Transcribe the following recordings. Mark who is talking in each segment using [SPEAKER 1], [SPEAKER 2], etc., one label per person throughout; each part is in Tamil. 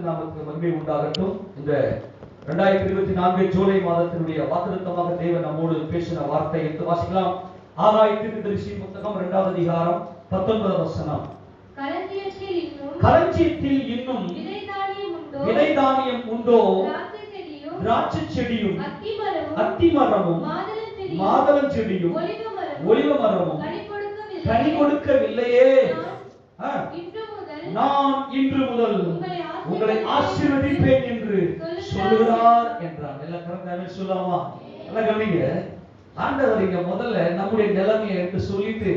[SPEAKER 1] கர்த்தர் நாமத்துக்கு மகிமை உண்டாகட்டும். இந்த 2024 ஜூலை மாதத்தினுடைய வாக்குத்தத்தமாக தேவன் நம்மோடு பேசின வார்த்தை எடுத்து வாசிக்கலாம். ஆகாய தீர்க்கதரிசி புத்தகம் 2வது அதிகாரம் 19வது வசனம். களஞ்சியத்தில் இன்னும் விதை தானியம் உண்டோ, திராட்சை செடியும் அத்திமரமும் மாதளம் செடியும் ஒலிவ மரமும் கனி கொடுக்கவில்லையே. நான் இன்று முதல் உங்களை ஆசீர்வதிப்பேன் என்று சொல்லுகிறார் என்றார். எல்லாம் கரெக்டாக சொல்லாமா? எல்லாம் கவனிங்க. ஆண்டவர் இங்க முதல்ல நம்முடைய நிலைமையை எடுத்து சொல்லிட்டு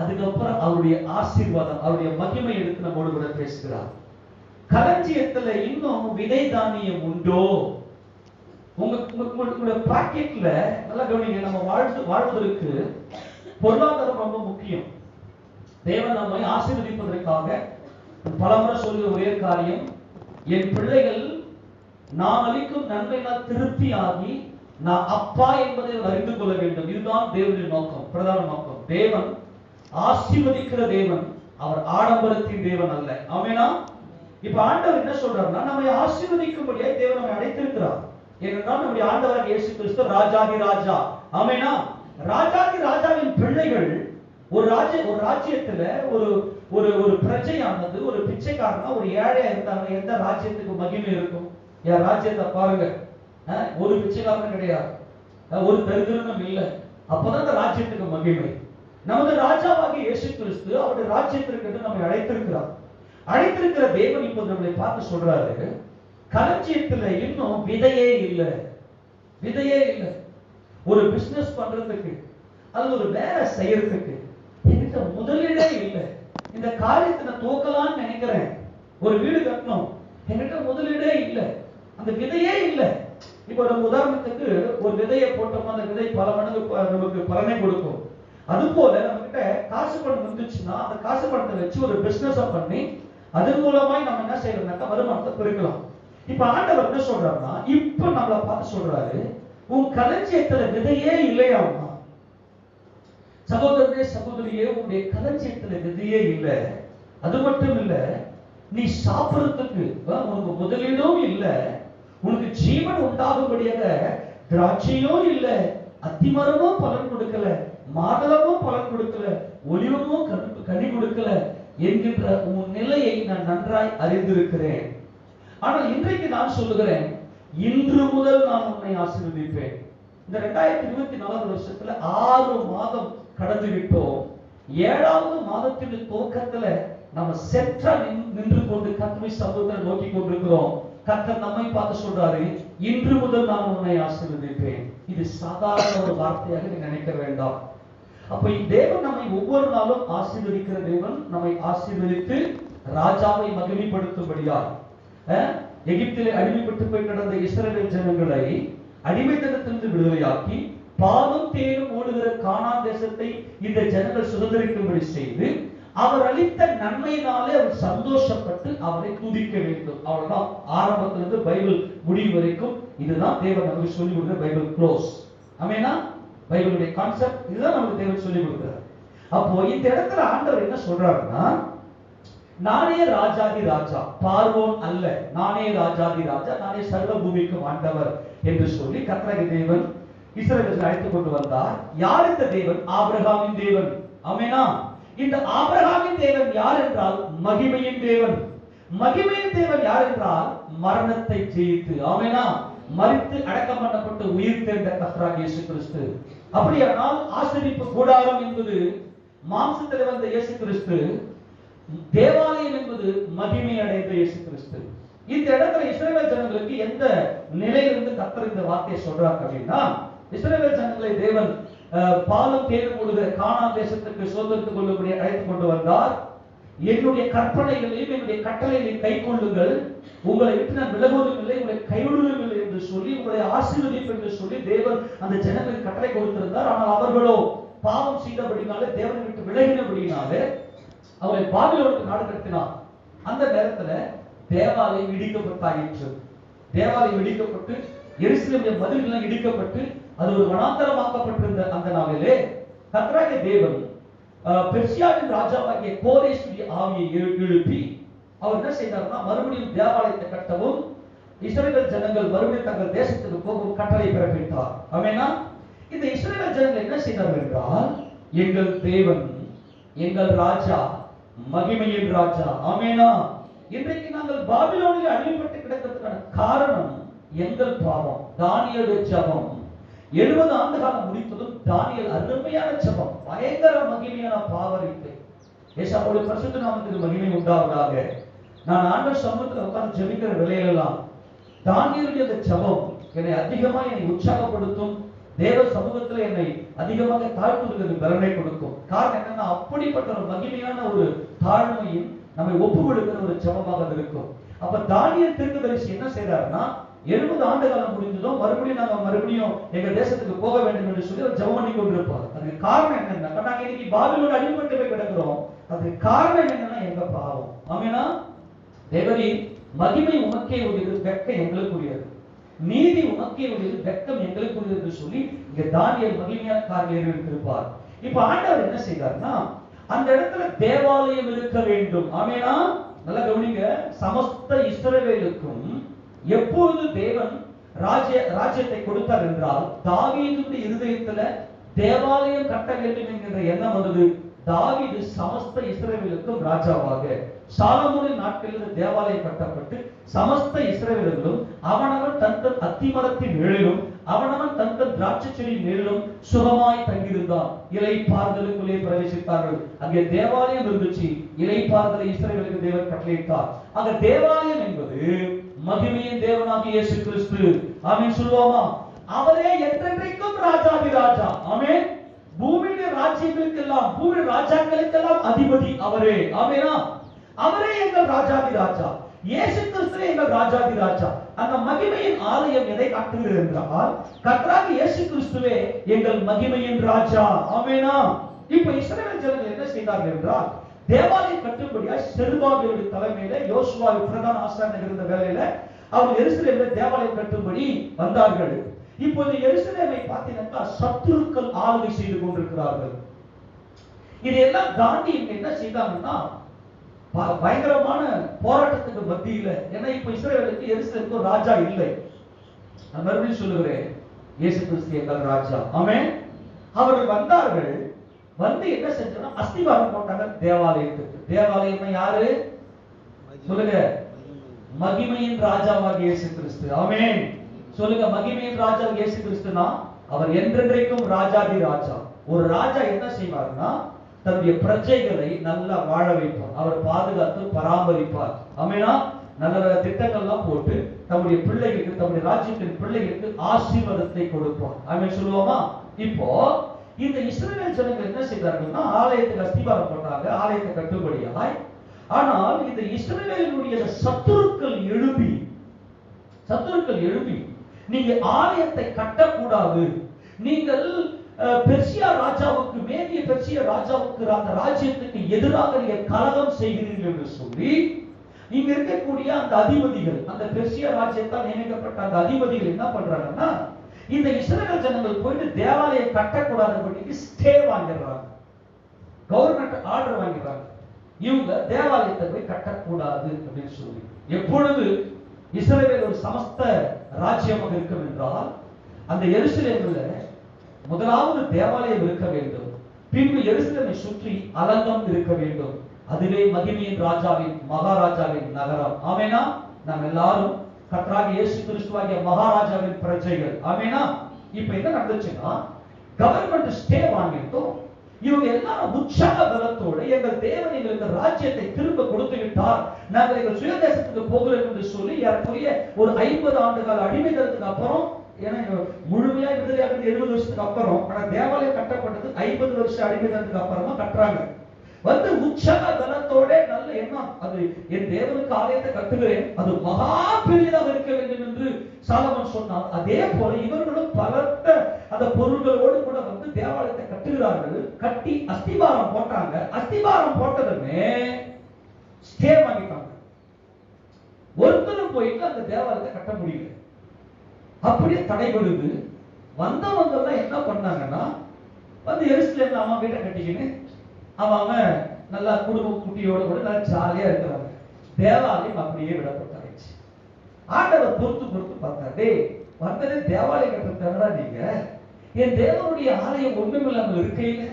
[SPEAKER 1] அதுக்கப்புறம் அவருடைய ஆசீர்வாதம், அவருடைய மகிமை எடுத்து நம்மோடு கூட பேசுகிறார். களஞ்சியத்துல இன்னும் விதை தானியம் உண்டோ? உங்க பாக்கெட்ல நல்லா கவனிங்க. நம்ம வாழ்வதற்கு பொருளாதாரம் ரொம்ப முக்கியம். தேவன் நம்மை ஆசீர்வதிப்பதற்காக பலமுறை சொல்லுகிற ஒரே காரியம், என் பிள்ளைகள் நான் அளிக்கும் நன்மைகள் திருப்தியாகி நான் அப்பா என்பதை அறிந்து கொள்ள வேண்டும். இதுதான் தேவனுடைய நோக்கம், பிரதான நோக்கம். தேவன் ஆசீர்வதிக்கிற தேவன், அவர் ஆடம்பரத்தின் தேவன் அல்ல. ஆமெனா? இப்ப ஆண்டவர் என்ன சொல்றாருன்னா, நம்மை ஆசீர்வதிக்கும்படியாய் தேவன் நம்மை அழைத்திருக்கிறார். ஏனென்றால் நம்முடைய ஆண்டவர் இயேசு கிறிஸ்து ராஜாதி ராஜா. ஆமெனா? ராஜாதி ராஜாவின் பிள்ளைகள் ஒரு ராஜ்யத்துல ஒரு பிரஜையானது, ஒரு பிச்சைக்காரனா, ஒரு ஏழையா இருந்தாங்க, எந்த ராஜ்யத்துக்கு மகிமை இருக்கும்? என் ராஜ்யத்தை பாருங்க, ஒரு பிச்சைக்காரனும் கிடையாது, ஒரு தரித்திரனும் இல்லை. அப்பதான் அந்த ராஜ்யத்துக்கு மகிமை. நமது ராஜாவாகிய இயேசு கிறிஸ்து அவருடைய ராஜ்யத்திற்கு நம்மை அழைத்திருக்கிற தேவன் இப்போது நம்மளை பார்த்து சொல்றாரு, களஞ்சியத்துல இன்னும் விதையே இல்லை. ஒரு பிசினஸ் பண்றதுக்கு, அது ஒரு வேலை செய்யறதுக்கு என்கிட்ட முதலீடே இல்லை. இந்த காரியத்தை நான் துவக்கலாம்னு நினைக்கிறேன், ஒரு வீடு கட்டணும், என்கிட்ட முதலீடே இல்லை, அந்த விதையே இல்லை. இப்போ நம்ம உதாரணத்துக்கு ஒரு விதையை போட்டோம்னா அந்த விதை பல மடங்கு நமக்கு பலனை கொடுக்கும். அது போல நம்ம கிட்ட காசு பணம் வந்துச்சுன்னா அந்த காசு பணத்தை வச்சு ஒரு பிசினஸ் பண்ணி அதன் மூலமாய் நம்ம என்ன செய்யறோம்னாக்கா வருமானத்தை பெருக்கலாம். இப்ப ஆண்டவர் என்ன சொல்றாருன்னா, இப்ப நம்மளை பார்த்து சொல்றாரு, உன் களஞ்சியத்துல விதையே இல்லையாமா? சகோதரனே சகோதரியே, உன்னுடைய களஞ்சியத்துல விதையே இல்லை. அது மட்டும் இல்ல, நீ சாப்பிடுறதுக்கு உனக்கு முதலீடும் இல்லை, உனக்கு ஜீவன் உண்டாகும்படியாக திராட்சையும் இல்லை, அத்திமரமும் பலன் கொடுக்கல, மாதளமும் பலன் கொடுக்கல, ஒலிவமும் கனி கொடுக்கல என்கின்ற உன் நிலையை நான் நன்றாய் அறிந்திருக்கிறேன். ஆனால் இன்றைக்கு நான் சொல்லுகிறேன், இன்று முதல் நான் உன்னை ஆசீர்வதிப்பேன். இந்த 2024 வருஷத்துல 6 மாதம் கடந்து விட்டோம். 7வது மாதத்தின் துவக்கத்துல நம்ம செற்றா நின்று கொண்டு கர்த்தருடைய சமூகத்தை நோக்கி கொண்டிருக்கிறோம். கர்த்தர் நம்மை பார்த்து சொல்றாரு, இன்று முதல் நான் உன்னை ஆசீர்வதிப்பேன். இது சாதாரண ஒரு வார்த்தையாக நீ நினைக்க வேண்டாம். அப்ப தேவன் நம்மை ஒவ்வொரு நாளும் ஆசீர்வதிக்கிற தேவன். நம்மை ஆசீர்வதித்து ராஜாவை மகிமைப்படுத்தும்படியார் எகிப்திலே அடிமைப்பட்டு போய் கிடந்த இஸ்ரவேல் ஜனங்களை அடிமைத்தனத்திலிருந்து விடுதலையாக்கி பாலும் தேனும் ஓடுகிற கானான் தேசத்தை இந்த ஜனங்கள் சுதந்திரிக்கும்படி செய்து அவர் அளித்த நன்மையினாலே அவர் சந்தோஷப்பட்டு அவரை துதிக்க வேண்டும். அவ்வளவுதான். ஆரம்பத்திலிருந்து பைபிள் முடிவு வரைக்கும் இதுதான் தேவன் நமக்கு சொல்லிக் கொடுக்கிற பைபிள் க்ளோஸ். ஆமெனா? பைபிளுடைய கான்செப்ட் இதுதான் நமக்கு தேவன் சொல்லிக் கொடுக்கிறார். அப்போ இந்த இடத்துல ஆண்டவர் என்ன சொல்றாருன்னா, நானே ராஜாதி ராஜா, பார்வோன் அல்ல, நானே ராஜாதி ராஜா, நானே சர்வ பூமிக்கும் ஆண்டவர் என்று சொல்லி கர்த்தராகிய தேவன் இஸ்ரவேலை அழைத்துக் கொண்டு வந்தார். யார் இந்த தேவன்? ஆபிரகாமின் தேவன். ஆமெனா? இந்த ஆபிரகாமின் தேவன் யார் என்றால் மகிமையின் தேவன். மகிமையின் தேவன் யார் என்றால் மரணத்தை ஜெயித்து, ஆமெனா, மரித்து அடக்கம் பண்ணப்பட்டு உயிர் தெழுந்த கர்த்தராகிய இயேசு கிறிஸ்து. அப்படியானால் ஆசரிப்பு கூடாரம் என்பது மாம்சத்தில் வந்த இயேசு கிறிஸ்து, தேவாலயம் என்பது மகிமை அடைந்த இயேசு கிறிஸ்து. இந்த இடத்துல இஸ்ரவேல் ஜனங்களுக்கு எந்த நிலையிலிருந்து கர்த்தர் இந்த வார்த்தையை சொல்றார் அப்படின்னா, இஸ்ரவேல் ஜனங்களை தேவன் பாலும் தேனும் ஓடுகிற கானான் தேசத்துக்கு சுதந்திரத்துக் கொள்ளும்படி அழைத்துக் கொண்டு வந்தார். என்னுடைய கற்பனைகளையும் என்னுடைய கட்டளைகளையும் கை கொள்ளுங்கள், உங்களை விட்டு நான் விலகுவதும் இல்லை, உங்களை கைவிடுவதும் இல்லை என்று சொல்லி, உங்களை ஆசீர்வதிப்பு என்று சொல்லி தேவன் அந்த ஜனங்களுக்கு கட்டளை கொடுத்திருந்தார். ஆனால் அவர்களோ பாவம் செய்தபடினாலே, தேவனை விட்டு விலகினபடினாலே அவரை பாபிலோனுக்கு நாடு கடத்தினார். அந்த நேரத்துல தேவாலயம் இடிக்கப்பட்டாயிற்று. தேவாலயம் இடிக்கப்பட்டு எருசலேமின் மதில்கள் இடிக்கப்பட்டு அது ஒரு வனாந்தரமாக்கப்பட்டிருந்த அந்த நாளிலே கர்த்தராகிய தேவன் பெர்சியாவின் ராஜாவாகிய கோரேசுடைய ஆவியை எழுப்பி அவர் என்ன செய்தார்னா மறுபடியும் தேவாலயத்தை கட்டவும் இஸ்ரவேல் ஜனங்கள் மறுபடியும் தங்கள் தேசத்துக்கு போகும் கட்டளை பிறப்பித்தார். ஆமெனா. இந்த இஸ்ரவேல் ஜனங்கள் என்ன செய்தார்கள் என்றால், எங்கள் தேவன், எங்கள் ராஜா, மகிமையின் ராஜா. ஆமெனா. இன்றைக்கு நாங்கள் பாபிலோனில் அடிமைப்பட்டு கிடக்கிறதுக்கான காரணம் எங்கள் பாவம். தானியேலுடைய ஜெபம் 70 ஆண்டு காலம் முடித்ததும் தானியேல் அருமையான ஜெபம், பயங்கர மகிமையான பாவரிப்பு. ஏசாயாவுடைய பரிசுத்த நாமத்துக்கு மகிமை உண்டாவதாக. நான் ஆண்டவர் சமூகத்தில் உட்கார்ந்து ஜெபிக்கிற வேளையிலெல்லாம் தானியேலுடைய அந்த ஜெபம் என்னை உற்சாகப்படுத்தும். தேவ சமூகத்தில் என்னை அதிகமாக தாழ்த்துவதற்கு பலனை கொடுக்கும். காரணம் என்னன்னா, அப்படிப்பட்ட ஒரு மகிமையான ஒரு தாழ்மையும் நம்மை ஒப்பு கொடுக்கிற ஒரு ஜெபமாக இருக்கும். அப்ப தானியேல் தீர்க்கதரிசி என்ன செய்றாருன்னா, 70 ஆண்டு காலம் முடிஞ்சதும் மறுபடியும் எங்க தேசத்துக்கு போக வேண்டும் என்று சொல்லி ஒரு ஜெபம் பண்ணி கொண்டிருப்பார். அதுக்கு காரணம் என்னன்னா, நாங்க இன்னைக்கு பாபிலோன் அடிமைப்பட்டு போய் கிடக்கிறோம். அதுக்கு காரணம் என்னன்னா எங்க பாவம். ஆமெனா. தேவரே, மகிமை உமக்கே உரியது, வெட்கம் எங்களுக்குரியது. நீதி உமக்கே உரியது, வெட்கம் எங்களுக்குரியது என்று சொல்லி இங்க தானியேல் மகிமையான காரியம் எடுத்திருப்பார். இப்ப ஆண்டவர் என்ன செய்தார்னா, அந்த இடத்துல தேவாலயம் இருக்க வேண்டும். ஆமெனா. நல்லா கவனிங்க. சமஸ்த இஸ்ரவேலுக்கும் எப்பொழுது தேவன் ராஜ்யத்தை கொடுத்தார் என்றால், தாவீதுடைய இருதயத்துல தேவாலயம் கட்ட வேண்டும் என்கிற எண்ணம் வந்தது. தாவீது சமஸ்த இஸ்ரவேலுக்கும் ராஜாவாக, சாலமோனின் நாட்களில் தேவாலயம் கட்டப்பட்டு சமஸ்த இஸ்ரவேலர்களும் அவனவன் தன் அத்திமரத்தின் நிழலிலும் அவனவன் தன் திராட்சை செடியின் நிழலிலும் சுகமாய் தங்கியிருந்தான். இளைப்பாறுதலுக்குள்ளே பிரவேசித்தார்கள். அங்கே தேவாலயம் இருந்துச்சு. இளைப்பாறுதலை இஸ்ரவேலுக்கு தேவன் கட்டளையிட்டார். அங்க தேவாலயம் என்பது மகிமையின் தேவனாகிய இயேசு கிறிஸ்து. ஆமென் சொல்லுவோமா? அவரே என்றென்றைக்கும் ராஜாதி ராஜா. ஆமென். பூமியின் ராஜ்யங்களுக்கெல்லாம், பூமி ராஜாக்களுக்கெல்லாம் அதிபதி அவரே. ஆமெனா. அவரே எங்கள் ராஜாதி ராஜா. இயேசு கிறிஸ்துவே எங்கள் ராஜாதி ராஜா. அந்த மகிமையின் ஆலயம் எதை காட்டுகிறது என்றால், கர்த்தராகிய இயேசு கிறிஸ்துவே எங்கள் மகிமையின் ராஜா. ஆமெனா. இப்ப இஸ்ரவேல் ஜனங்கள் என்ன செய்தார்கள் என்றால், தேவாலயம் கட்டும்படியாக செருபாபேலுடைய தலைமையில யோசுவா பிரதான ஆசாரியர் இருந்த வேளையில அவர் எருசலேமில் தேவாலயம் கட்டும்படி வந்தார்கள். இப்போது எருசலேமை பார்த்தீங்கன்னா சத்துருக்கள் ஆளுகை செய்து கொண்டிருக்கிறார்கள். இதெல்லாம் தாண்டி இவங்க என்ன செய்தாங்கன்னா, பயங்கரமான போராட்டத்துக்கு மத்தியில, ஏன்னா இப்ப இஸ்ரவேலுக்கு எருசலேமுக்கு ஒரு ராஜா இல்லை. நான் மறுபடியும் சொல்லுகிறேன், இயேசு கிறிஸ்து எங்கள் ராஜா. ஆமென். அவர்கள் வந்தார்கள். வந்து என்ன செஞ்சோம்னா, அஸ்திவாரம் போட்டாங்க தேவாலயத்துக்கு. தேவாலயம் யாரு சொல்லுங்க? மகிமையின் ராஜாவாகிய இயேசு கிறிஸ்து. ஆமென். சொல்லுங்க, மகிமையின் ராஜா இயேசு கிறிஸ்துனா அவர் என்றென்றைக்கும் ராஜாதி ராஜா. ஒரு ராஜா என்ன செய்வார்னா, தன்னுடைய பிரஜைகளை நல்லா வாழ வைப்பார். அவர் பாதுகாத்து பராமரிப்பார். ஆமெனா. நல்ல திட்டங்கள்லாம் போட்டு தம்முடைய பிள்ளைகளுக்கு, தம்முடைய ராஜ்யத்தின் பிள்ளைகளுக்கு ஆசீர்வாதத்தை கொடுப்பார். ஆமென் சொல்லுவோமா? இப்போ இந்த இஸ்ரவேல் ஜனங்கள் என்ன செய்தார்கள்னா, ஆலயத்துக்கு அஸ்திவாரம் போட்டாங்க, ஆலயத்தை கட்டும்படியாய். ஆனால் இந்த இஸ்ரவேலினுடைய சத்துருக்கள் எழுப்பி நீங்க ஆலயத்தை கட்டக்கூடாது, நீங்கள் பெர்சியா ராஜாவுக்கு, மேதிய பெர்சியா ராஜாவுக்கு, அந்த ராஜ்யத்துக்கு எதிராக நீங்க கலகம் செய்கிறீர்கள் என்று சொல்லி இங்க இருக்கக்கூடிய அந்த அதிபதிகள், அந்த பெர்சியா ராஜ்யத்தால் நியமிக்கப்பட்ட அந்த அதிபதிகள் என்ன பண்றாங்கன்னா, இந்த இஸ்ரவேல் ஜனங்கள் போயிட்டு தேவாலயம் கட்டக்கூடாதுன்னு ஸ்டே வாங்கிடுறாங்க. கவர்மெண்ட் ஆர்டர் வாங்கிடுறாங்க. இவங்க தேவாலயத்தை போய் கட்டக்கூடாது அப்படின்னு சொல்லி. எப்பொழுது இஸ்ரவேல் ஒரு சமஸ்த ராஜ்யமாக இருக்கும் என்றால், அந்த எருசலேமில் முதலாவது தேவாலயம் இருக்க வேண்டும். பின்பு எருசலேமை சுற்றி அலங்கம் இருக்க வேண்டும். அதுவே மகிமையின் ராஜாவின், மகாராஜாவின் நகரம். ஆமெனா. நாம் எல்லாரும் கர்த்தராகிய இயேசு கிறிஸ்துவாகிய மகாராஜாவின் பிரஜைகள். ஆமெனா. இப்ப என்ன நடந்துச்சுன்னா, கவர்மெண்ட் ஸ்டே வாங்கிட்டோம். இவங்க எல்லாரும் உற்சாக பலத்தோடு, எங்கள் தேவன் எங்களுக்கு ராஜ்யத்தை திரும்ப கொடுத்து விட்டார், நாங்கள் எங்கள் சுயதேசத்துக்கு போகிறோம் என்று சொல்லி ஏறக்குறைய ஒரு 50 ஆண்டு கால அடிமைத்தனத்துக்கு அப்புறம், ஏன்னா முழுமையா விடுதலையாக 70 வருஷத்துக்கு அப்புறம், ஆனா தேவாலயம் கட்டப்பட்டது 50 வருஷம் அடிமைத்தனத்துக்கு அப்புறமா கட்டுறாங்க. வந்து உற்சாக பலத்தோட நல்ல எண்ணம், அது என் தேவனுக்கு ஆலயத்தை கட்டுகிறேன், அது மகா பெரியதாக இருக்க வேண்டும் என்று சாலமோன் சொன்னார். அதே போல இவர்களும் பலத்த அந்த பொருள்களோடு கூட வந்து தேவாலயத்தை கட்டுகிறார்கள். கட்டி அஸ்திவாரம் போட்டாங்க. அஸ்திவாரம் போட்டதுமே ஸ்டே வாங்கிட்டாங்க. ஒருத்தரும் போயிட்டு அந்த தேவாலயத்தை கட்ட முடியல. அப்படியே தடைபடுது. வந்தவங்க எல்லாம் என்ன பண்ணாங்கன்னா, வந்து எருசலேம்ல வீட்டை கட்டிக்கின்னு அவன் நல்லா குடும்ப குட்டியோட கூட நல்லா ஜாலியா இருக்கிறாங்க. தேவாலயம் அப்படியே விடப்பட்டாச்சு. ஆண்டவர் பொறுத்து பார்த்தார், டேய் வந்ததே தேவாலயம் கட்டுறதுக்காகடா நீங்க, என் தேவனுடைய ஆலயம் ஒண்ணுமில்லாமல் இருக்கையில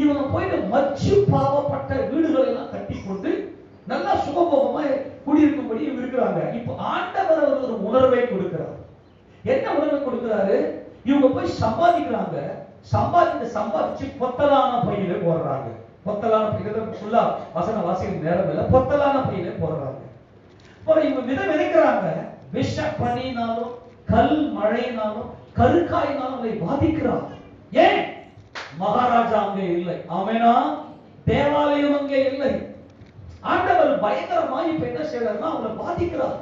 [SPEAKER 1] இவங்க போயிட்டு மச்சு பாவப்பட்ட வீடுகளை எல்லாம் கட்டி கொண்டு நல்லா சுகபோகமா குடியிருக்கும்படி இருக்கிறாங்க. இப்போ ஆண்டவர் அவர் ஒரு உணர்வை கொடுக்கிறார். என்ன உணர்வை கொடுக்கிறாரு? இவங்க போய் சம்பாதிக்கிறாங்க, சம்பாதிச்சு பொத்தலான பையில போடுறாங்க. பொத்தலான பையில ஃபுல்லா வசன வாசிக்கிற நேரம் இல்ல, பொத்தலான பையில போடுறாங்க. இவங்க விதைக்கிறாங்க. விஷ பனினாலும் கல் மழையினாலும் கருக்காயினாலும் அவங்களை பாதிக்கிறார். ஏன்? மகாராஜா அங்கே இல்லை. ஆமெனா? தேவாலயம் அங்கே இல்லை. ஆண்டவர் பயங்கரமா இப்ப என்ன செய்யறாருன்னா அவங்களை பாதிக்கிறார்.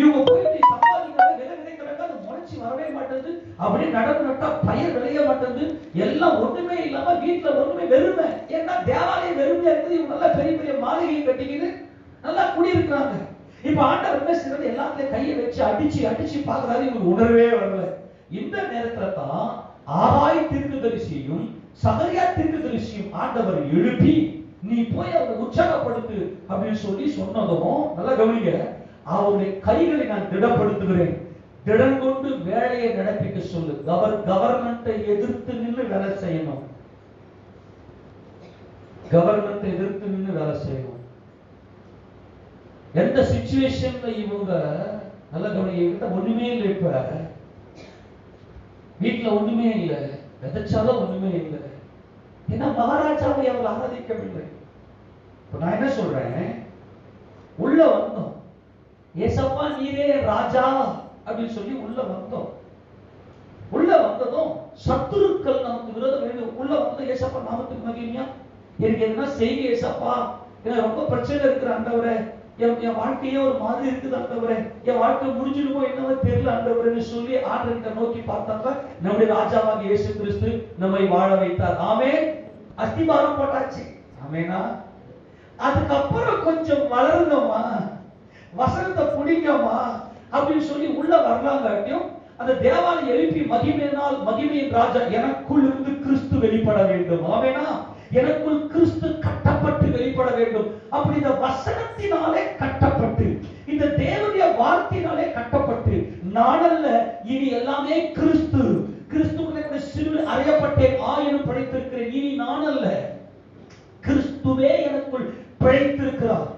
[SPEAKER 1] இவங்க போயிட்டு சம்பாதிக்கிறாங்க, விதைக்கிறாங்க, அது முளைச்சி வரவே மாட்டேங்குது. அப்படியே நடவு நட்டா பயிர் விளைய மாட்டேங்குது. எல்லாம் ஒண்ணுமே இல்லாம வீட்டுல ஒண்ணுமே வெறுமை. ஏன்னா தேவாலயம் வெறுமையா இருக்குது. இவங்க நல்லா பெரிய பெரிய மாளிகையை கட்டிக்கிட்டு நல்லா குடியிருக்கிறாங்க. இப்ப ஆண்டவர் என்ன செய்யறது? எல்லாத்தையும் கையை வச்சு அடிச்சு பாக்குறாரு. இவங்க உணர்வே வரல. இந்த நேரத்துல தான் ஆகாய் தீர்க்கதரிசியும் சகரியா தீர்க்கதரிசியும் ஆண்டவர் எழுப்பி, நீ போய் அவரை உற்சாகப்படுத்து அப்படின்னு சொல்லி சொன்னதும் நல்லா கவனிங்க, அவருடைய கைகளை நான் திடப்படுத்துகிறேன், திடம் கொண்டு வேலையை நடப்பிக்க சொல்லு. கவர்மெண்ட்டை எதிர்த்து நின்று வேலை செய்யணும். கவர்மெண்ட்டை எதிர்த்து நின்று வேலை செய்யணும். எந்த சிச்சுவேஷன்ல இவங்க நல்ல கவனிக்க, ஒண்ணுமே இல்லை. இப்ப வீட்டுல ஒண்ணுமே இல்லை, விதைச்சாலும் ஒண்ணுமே இல்லை. ஏன்னா மகாராஜாவை அவர் ஆராதிக்கவில்லை. இப்ப நான் என்ன சொல்றேன், உள்ள வந்தோம், ஏசப்பா நீரே ராஜா அப்படின்னு சொல்லி உள்ள வந்தோம். உள்ள வந்ததும் சத்துருக்கள் நமக்கு விரோதம் வேண்டும். உள்ள வந்ததும் ஏசப்பா நாமத்துக்கு மகிமையா, எனக்கு எதுனா செய்ய ஏசப்பா, எனக்கு ரொம்ப பிரச்சனை இருக்கிற ஆண்டவரே, என் வாழ்க்கையே ஒரு மாதிரி இருக்குது ஆண்டவரே, என் வாழ்க்கை முடிஞ்சிடுமோ என்னவோ தெரியல ஆண்டவரேன்னு சொல்லி ஆண்டவர்கிட்ட நோக்கி பார்த்தாங்க. நம்முடைய ராஜாவாக இயேசு கிறிஸ்து நம்மை வாழ வைத்தார். ஆமென். அஸ்திபாரம் போட்டாச்சு. ஆமெனா? அதுக்கப்புறம் கொஞ்சம் வளருங்கம்மா, வசனத்தை புடிங்கம்மா அப்படின்னு சொல்லி உள்ள வரலாங்காட்டியும் அந்த தேவாலயம் எழுப்பி மகிமையின் ராஜா எனக்குள் இருந்து கிறிஸ்து வெளிப்பட வேண்டும். ஆமெனா? எனக்குள் கிறிஸ்து கட்டப்பட்டு வெளிப்பட வேண்டும். அப்படி இந்த வசனத்தினாலே கட்டப்பட்டு, இந்த தேவனுடைய வார்த்தையினாலே கட்டப்பட்டு, நானல்ல இனி எல்லாமே கிறிஸ்து, கிறிஸ்துவுக்குள்ளே சிலுவையில் அறையப்பட்டேன், ஆயினும் பிழைத்திருக்கிறேன். இனி நானல்ல, கிறிஸ்துவே எனக்குள் பிழைத்திருக்கிறார்.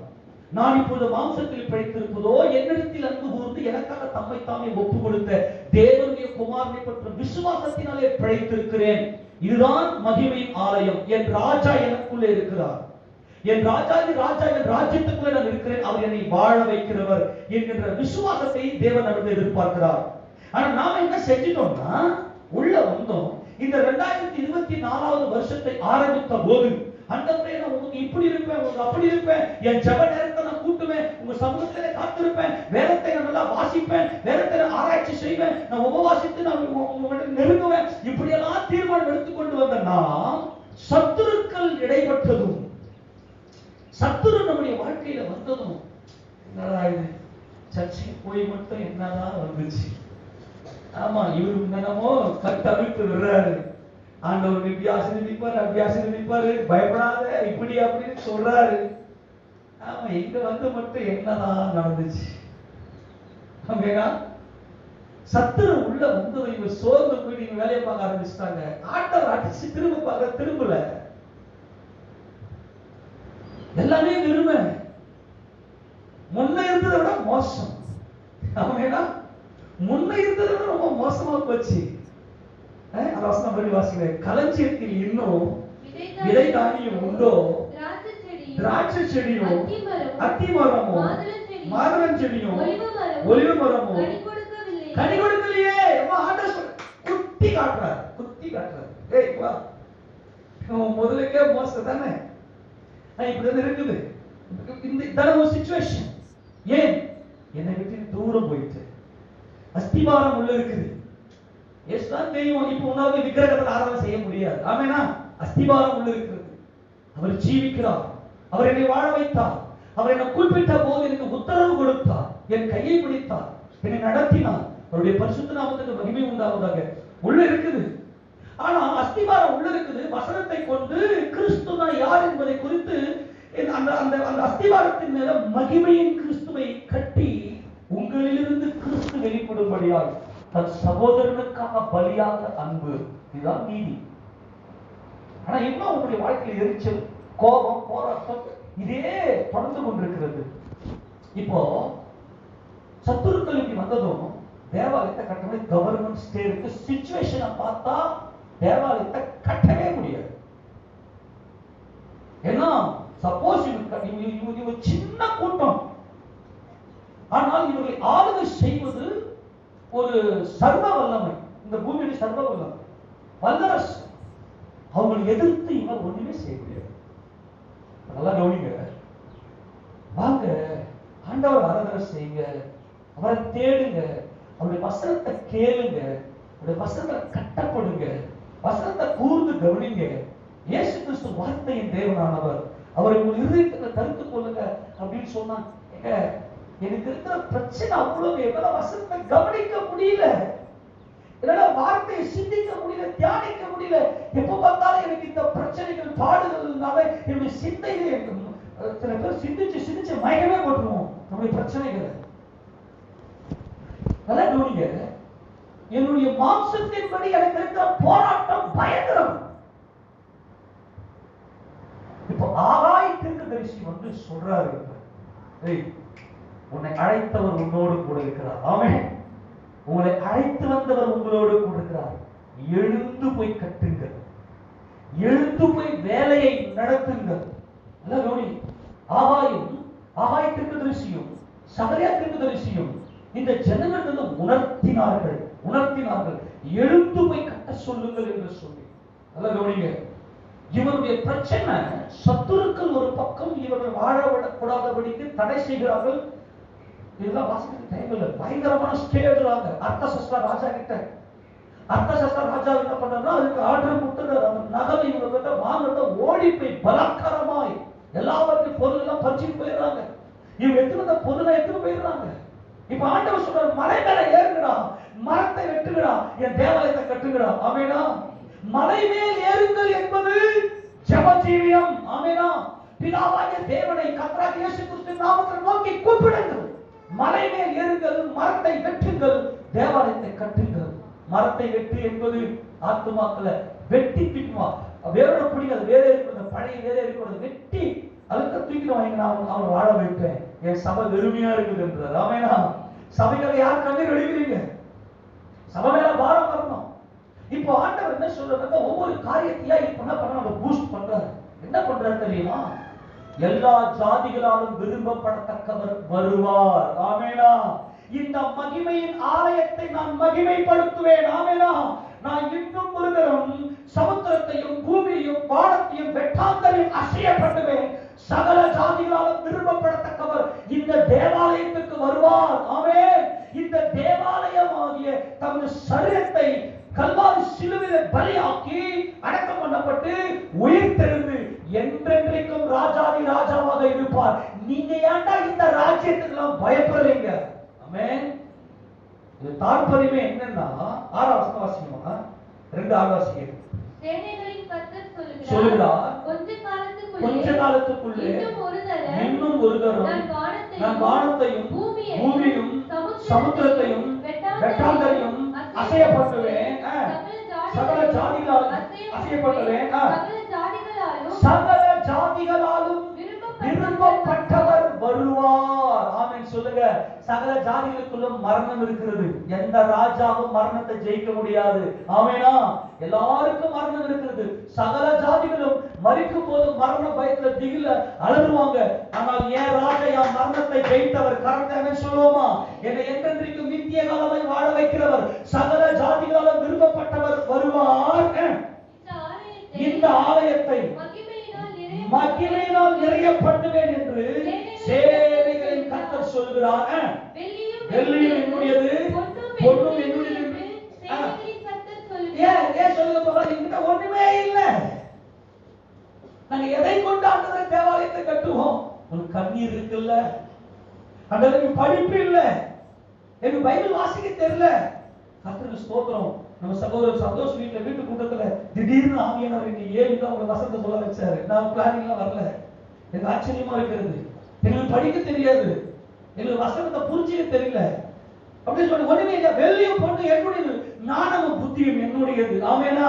[SPEAKER 1] நான் இப்போது மாம்சத்தில் பிழைத்திருப்பதோ என்னிடத்தில் அன்பு கூர்ந்து எனக்காக தம்மை தாமே ஒப்பு கொடுத்த தேவனுடைய குமாரனை பற்ற விசுவாசத்தினாலே பிழைத்திருக்கிறேன். இதுதான் மகிமையின் ஆலயம். என் ராஜா எனக்குள்ளே இருக்கிறார். என் ராஜாதி ராஜா, என் ராஜ்யத்துக்குள்ளே நான் இருக்கிறேன். அவர் என்னை வாழ வைக்கிறவர் என்கின்ற விசுவாசத்தை தேவன் நம்மிடம் எதிர்பார்க்கிறார். ஆனா நாம என்ன செஞ்சிட்டோம்னா, உள்ள வந்தோம். இந்த 2024வது வருஷத்தை ஆரம்பித்த போது, ஆண்டவரே நான் உங்களுக்கு இப்படி இருப்பேன், உங்களுக்கு அப்படி இருப்பேன், என் ஜெப நேரத்தை நான் கூட்டுவேன், உங்க சமூகத்திலே காத்திருப்பேன், வேதத்தை நான் நல்லா வாசிப்பேன், வேதத்தை நான் ஆராய்ச்சி செய்வேன், நான் உபவாசித்து நான் உங்கள்கிட்ட நெருங்குவேன், இப்படியெல்லாம் தீர்மானம் எடுத்துக்கொண்டு வந்த நாம் சத்துருக்கள் இடைப்பட்டதும், சத்துரு நம்முடைய வாழ்க்கையில வந்ததும், என்னடா இது சர்ச்சைக்கு போய் மட்டும் என்னதான் வந்துச்சு. ஆமா, இவரு என்னமோ கட்டவிழ்த்து விடுறாரு, ஆண்டவர் வித்தியாசம் நிற்பாரு, பயப்படாத இப்படி அப்படின்னு சொல்றாரு. ஆமா, இங்க வந்து மட்டும் என்னதான் நடந்துச்சு. சத்துரு உள்ள வந்து இவங்க சோர்ந்து போய் நீங்க வேலையை பார்க்க ஆரம்பிச்சுட்டாங்க. ஆண்டவர் அடிச்சு திரும்ப பார்க்க திரும்பல, எல்லாமே விரும்ப முன்ன இருந்ததை விட மோசம். முன்ன இருந்ததை விட ரொம்ப மோசமா போச்சு. களஞ்சியத்தில் இன்னும் விதை தானியம் உண்டோ, திராட்சை செடியும் அத்திமரமோ மாதுளம் செடியும் ஒலிவ மரமோ கனி கொடுக்கலையே. குத்தி காட்டுறார். ஏய் வா, முதலுக்கே மோசம் தானே இப்படி இருக்குது. இந்த ஒரு சிச்சுவேஷன். ஏன் என்னை விட்டு தூரம் போயிட்டு அஸ்திபாரம் உள்ள இருக்குது. ஏசுதான் தெரியும், இப்ப உணவு விக்கிரகத்தில் ஆராதனை செய்ய முடியாது. ஆமெனா? அஸ்திபாரம் உள்ள இருக்கிறது. அவர் ஜீவிக்கிறார். அவர் என்னை வாழ வைத்தார். அவர் என்னை குறிப்பிட்ட போது எனக்கு உத்தரவு கொடுத்தார், என் கையை பிடித்தார், என்னை நடத்தினார். அவருடைய பரிசுத்த நாமத்துக்கு மகிமை உண்டாவதாக. உள்ள இருக்குது. ஆனா அஸ்திபாரம் உள்ள இருக்குது. வசனத்தை கொண்டு கிறிஸ்து தான் யார் என்பதை குறித்து அந்த அந்த அந்த அஸ்திவாரத்தின் மேல மகிமையின் கிறிஸ்துவை கட்டி உங்களிலிருந்து கிறிஸ்து வெளிப்படும்படியால் தன் சகோதரனுக்காக பலியாக அன்பு. இதுதான் நீதி. ஆனா இன்னும் உங்களுடைய வாழ்க்கையில் எரிச்சல், கோபம், போராட்டம் இதே தொடர்ந்து கொண்டிருக்கிறது. இப்போ சத்துருக்கள் இப்படி வந்ததும் தேவாலயத்தை கட்டவே கவர்மெண்ட் ஸ்டே இருக்கு. சிச்சுவேஷனை பார்த்தா தேவாலயத்தை கட்டவே முடியாது. ஏன்னா சப்போஸ் இவங்க சின்ன கூட்டம், ஆனால் இவர்களை ஆளுகை செய்வது ஒரு சர்வ வல்லமை, இந்த பூமியுடைய சர்வ வல்லமை, வல்லரசு. அவங்களை எதிர்த்து இவங்க ஒண்ணுமே செய்ய முடியாது. நல்லா கவனிங்க. வாங்க ஆண்டவர் ஆராதனை செய்யுங்க, அவரை தேடுங்க, அவருடைய வசனத்தை கேளுங்க, அவருடைய வசனத்தை கட்டப்படுங்க, வசனத்தை கூர்ந்து கவனிங்க. இயேசு கிறிஸ்து வார்த்தையின் தேவனானவர், அவரை உங்கள் இருதயத்தை கருத்து கொள்ளுங்க அப்படின்னு சொன்னா, எனக்கு இருக்கிற பிரச்சனை அவ்வளவு, என்னால வசனத்தை கவனிக்க முடியல, என்னால வார்த்தையை சிந்திக்க முடியல, தியானிக்க முடியல, எப்ப பார்த்தாலும் எனக்கு இந்த பிரச்சனைகள் பாடுகள்னால என்னுடைய சிந்தையில சில பேர் சிந்திச்சு மயக்கமே போட்டுருவோம் நம்முடைய பிரச்சனைகளை. நல்லா கவனிங்க. என்னுடைய மாம்சத்தின்படி எனக்கு இருக்கிற போராட்டம் பயங்கரம். இப்போ ஆகாய் தீர்க்கதரிசி வந்து சொல்றாரு, உன்னை அழைத்தவர் உன்னோடு கூட இருக்கிறார். ஆமென். உங்களை அழைத்து வந்தவர் உங்களோடு கூட இருக்கிறார். எழுந்து போய் கட்டுங்கள், எழுந்து போய் வேலையை நடத்துங்கள். நல்லா கவனி. ஆகாய் தீர்க்கதரிசியும் சகரியா தீர்க்கதரிசியும் இந்த ஜனங்கள் உணர்த்தினார்கள், எழுந்து போய் கட்ட சொல்லுங்கள் என்று சொல்லி. நல்லா கவனிங்க. இவருடைய பிரச்சனை சத்துருக்கள் ஒரு பக்கம் இவர்கள் வாழ விடக்கூடாதபடிக்கு தடை செய்கிறார்கள். இதெல்லாம் வாசிக்க டைம் இல்லை. பயங்கரமான ஸ்டேஜ்றாங்க அர்த்தசஸ்திர ராஜா கிட்ட. அர்த்தசஸ்திர ராஜா என்ன பண்றாருன்னா, அதுக்கு ஆர்டர் கொடுத்துறாரு. அந்த நகலை இவங்க கிட்ட வாங்குறத ஓடி போய் பலாத்காரமாய் எல்லாருக்கும் பொருள் எல்லாம் பறிச்சுட்டு போயிடுறாங்க. இவங்க எடுத்து வந்த பொருளை எடுத்துட்டு போயிடுறாங்க. இப்ப ஆண்டவர் சொல்றாரு, மலை மேல ஏறுங்கடா, மரத்தை வெட்டுங்கடா, என் தேவாலயத்தை கட்டுங்கடா. ஆமெனா. மலை மேல் ஏறுங்கள் என்பது ஜெபஜீவியம். ஆமெனா. பிதாவாகிய தேவனை கர்த்தராகிய இயேசு கிறிஸ்துவின் நாமத்தில் நோக்கி கூப்பிடுங்கள். மலை மேல் ஏறுங்கள், மரத்தை வெட்டுங்கள், தேவாலயத்தை கட்டுங்கள். மரத்தை வெட்டு என்பது ஆத்துமாக்களை வெட்டி தூக்கிடுவா, வேரோட பிடிக்காது, வேலை இருக்கிறது, பழைய வேலை இருக்கிறது வெட்டி அதுக்கு தூக்கிட்டு வாங்க, நான் அவனை வாழ வைப்பேன், என் சபை வெறுமையா இருக்குது என்றார். ஆமெனா. சபைகளை யார் கண்ணீர் வடிக்கிறீங்க? சபை மேல பாரம் வரணும். இப்போ ஆண்டவர் என்ன சொல்றாருன்னா, ஒவ்வொரு காரியத்தையா பண்ண பூஸ்ட் பண்றாரு. என்ன பண்றாரு தெரியுமா? எல்லா ஜாதிகளாலும் விரும்பப்படத்தக்கவர் வருவார். ஆமெனா. இந்த மகிமையின் ஆலயத்தை நான் மகிமைப்படுத்துவேன். ஆமெனா. நான் இன்னும் ஒரு தரம் சமுத்திரத்தையும் பூமியையும் வானத்தையும் வெட்டாந்தரையும் அசைய பண்ணுவேன். சகல ஜாதிகளாலும் விரும்பப்படத்தக்கவர் இந்த தேவாலயத்துக்கு வருவார். ஆமென். இந்த தேவாலயமாகிய தமது சரீரத்தை கல்வாரி சிலுவையிலே பலியாக்கி அடக்கம் பண்ணப்பட்டு உயிர்த்தெழுந்து என்றென்றைக்கும் ராஜாதி ராஜாவாக இருப்பார். நீங்க ஏன்டா இந்த ராஜ்யத்துக்கு பயப்படுறீங்க? ஆமென். இது தாற்பயமே என்னன்னா, 6ஆம் வசனம் வாசிக்கணுமா? 2 வாசிங்க.
[SPEAKER 2] சேனைகளின் கர்த்தர்
[SPEAKER 1] சொல்லுகிறார்,
[SPEAKER 2] கொஞ்ச காலத்துக்குள்ளே இன்னும் ஒரு தரம் நான் வானத்தையும் பூமியையும்
[SPEAKER 1] சமுத்திரத்தையும் வெட்டாந்தரையும் அசையப்பட்டுவேன். சகல ஜாதிகளாலும் அசையப்பட்டுவேன். சகல ஜாதிகளாலும் விரும்பப்பட்டவர் வருவார். ஆமென் சொல்லுங்க. சகல ஜாதிகளுக்குள்ள மரணம் இருக்கிறது. எந்த ராஜாவும் மரணத்தை ஜெயிக்க முடியாது. ஆமெனா. எல்லாருக்கும் மரணம் இருக்கிறது. சகல ஜாதிகளும் மரிக்கும் போது மரண பயத்துல திகில அலறுவாங்க. ஆனால் ஏன் ராஜா மரணத்தை ஜெயித்தவர்? கரெக்டாக சொல்லுவோமா? என்னை என்றென்றைக்கும் நித்திய காலமாய் வாழ வைக்கிறவர், சகல ஜாதிகளாலும் விரும்பப்பட்டவர் வருவார். இந்த ஆலயத்தை மகிமையினால் நிறைய பண்ணுவேன் என்று சேனைகளின் கர்த்தர் சொல்கிறார். வெள்ளியும் என்னுடையது, பொன்னும் என்னுடையது. ஏன் சொல்லுங்க போறாங்க? என்கிட்ட ஒண்ணுமே இல்ல, நாங்க எதை கொண்டு ஆண்டவரை தேவாலயத்தை கட்டுவோம்? உங்களுக்கு கண்ணீர் இருக்குல்ல, அந்த படிப்பு இல்ல, எனக்கு பைபிள் வாசிக்க தெரியல. கர்த்தருக்கு ஸ்தோத்திரம். நம்ம சகோதரர் சந்தோஷ் வீட்டு கூட்டத்துல திடீர்னு ஆவியானவர் இன்னைக்கு 7 தான் உங்க வசனத்தை சொல்ல வச்சாரு. நான் பிளானிங்லாம் வரல. எனக்கு ஆச்சரியமா இருக்கிறது. எங்களுக்கு படிக்க தெரியாது, எங்களுக்கு வசனத்தை புரிஞ்சிக்க தெரியல அப்படின்னு சொல்லி ஒண்ணுமே இல்ல. வெள்ளியும் பொண்ணு என்னுடையது, ஞானமும் புத்தியும் என்னுடையது. ஆமெனா?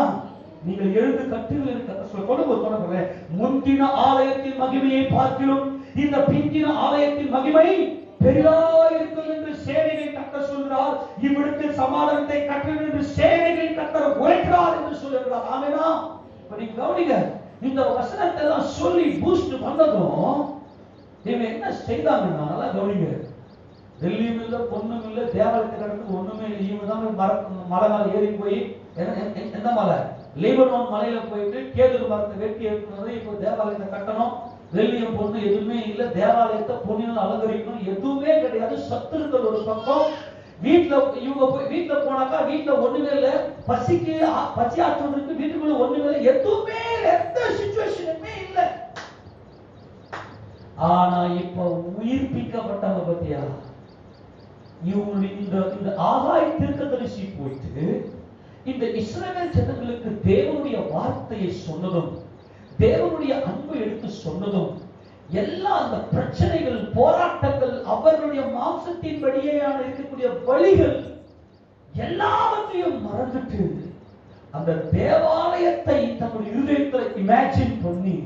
[SPEAKER 1] நீங்கள் எழுந்து கட்டுகள் இருக்க முந்தின ஆலயத்தின் மகிமையை பார்க்கிலும் இந்த பிந்தின ஆலயத்தின் மகிமை பெரிதாயிருக்கும் என்று சேனையை கர்த்தர் சொல்கிறார். இவ்விடத்தில் சமாதானத்தை கட்டுங்கள் என்று சேனையை கர்த்தர் உரைக்கிறார் என்று சொல்லுகிறார். ஆமெனா? இப்ப நீங்க கவனிங்க, இந்த வசனத்தை எல்லாம் சொல்லி பூஸ்ட் பண்ணதும் இவங்க என்ன செய்தாங்கன்னா, நல்லா கவனிங்க, வெள்ளியும் இல்ல பொண்ணும் இல்ல, தேவாலயத்தை கடந்து ஒண்ணுமே இல்லை. இவங்க தான் மலை மேல ஏறி போய் எந்த மலை, லீபனோன் மலையில போயிட்டு கேதுரு மரத்தை வெட்டி எடுக்கணும். இப்போ தேவாலயத்தை கட்டணும், வெள்ளியும் பொண்ணு எதுவுமே இல்ல, தேவாலயத்தை பொண்ணினால் அலங்கரிக்கணும், எதுவுமே கிடையாது. சத்துருக்கள் ஒரு பக்கம், வீட்டுல போனாக்கா வீட்டுல ஒண்ணுமே இல்ல, பசிக்கு பசி ஆற்றுவதற்கு வீட்டுக்குள்ள ஒண்ணுமே இல்லை, எதுவுமே எந்த சிச்சுவேஷனுமே இல்ல. ஆனா இப்ப உயிர்ப்பிக்கப்பட்டவங்க பத்தியா, இந்த ஆகாய தீர்க்கதரிசி போயிட்டு இந்த இஸ்ரவேல் ஜனங்களுக்கு தேவனுடைய வார்த்தையை சொன்னதும், தேவனுடைய அன்பை எடுத்து சொன்னதும், எல்லா அந்த பிரச்சனைகள், போராட்டங்கள், அவர்களுடைய மாம்சத்தின் படியேயான இருக்கக்கூடிய வழிகள் எல்லாவற்றையும் மறந்துட்டு அந்த தேவாலயத்தை தன்னுடைய இருதயத்தில் இமேஜின் பண்ணி,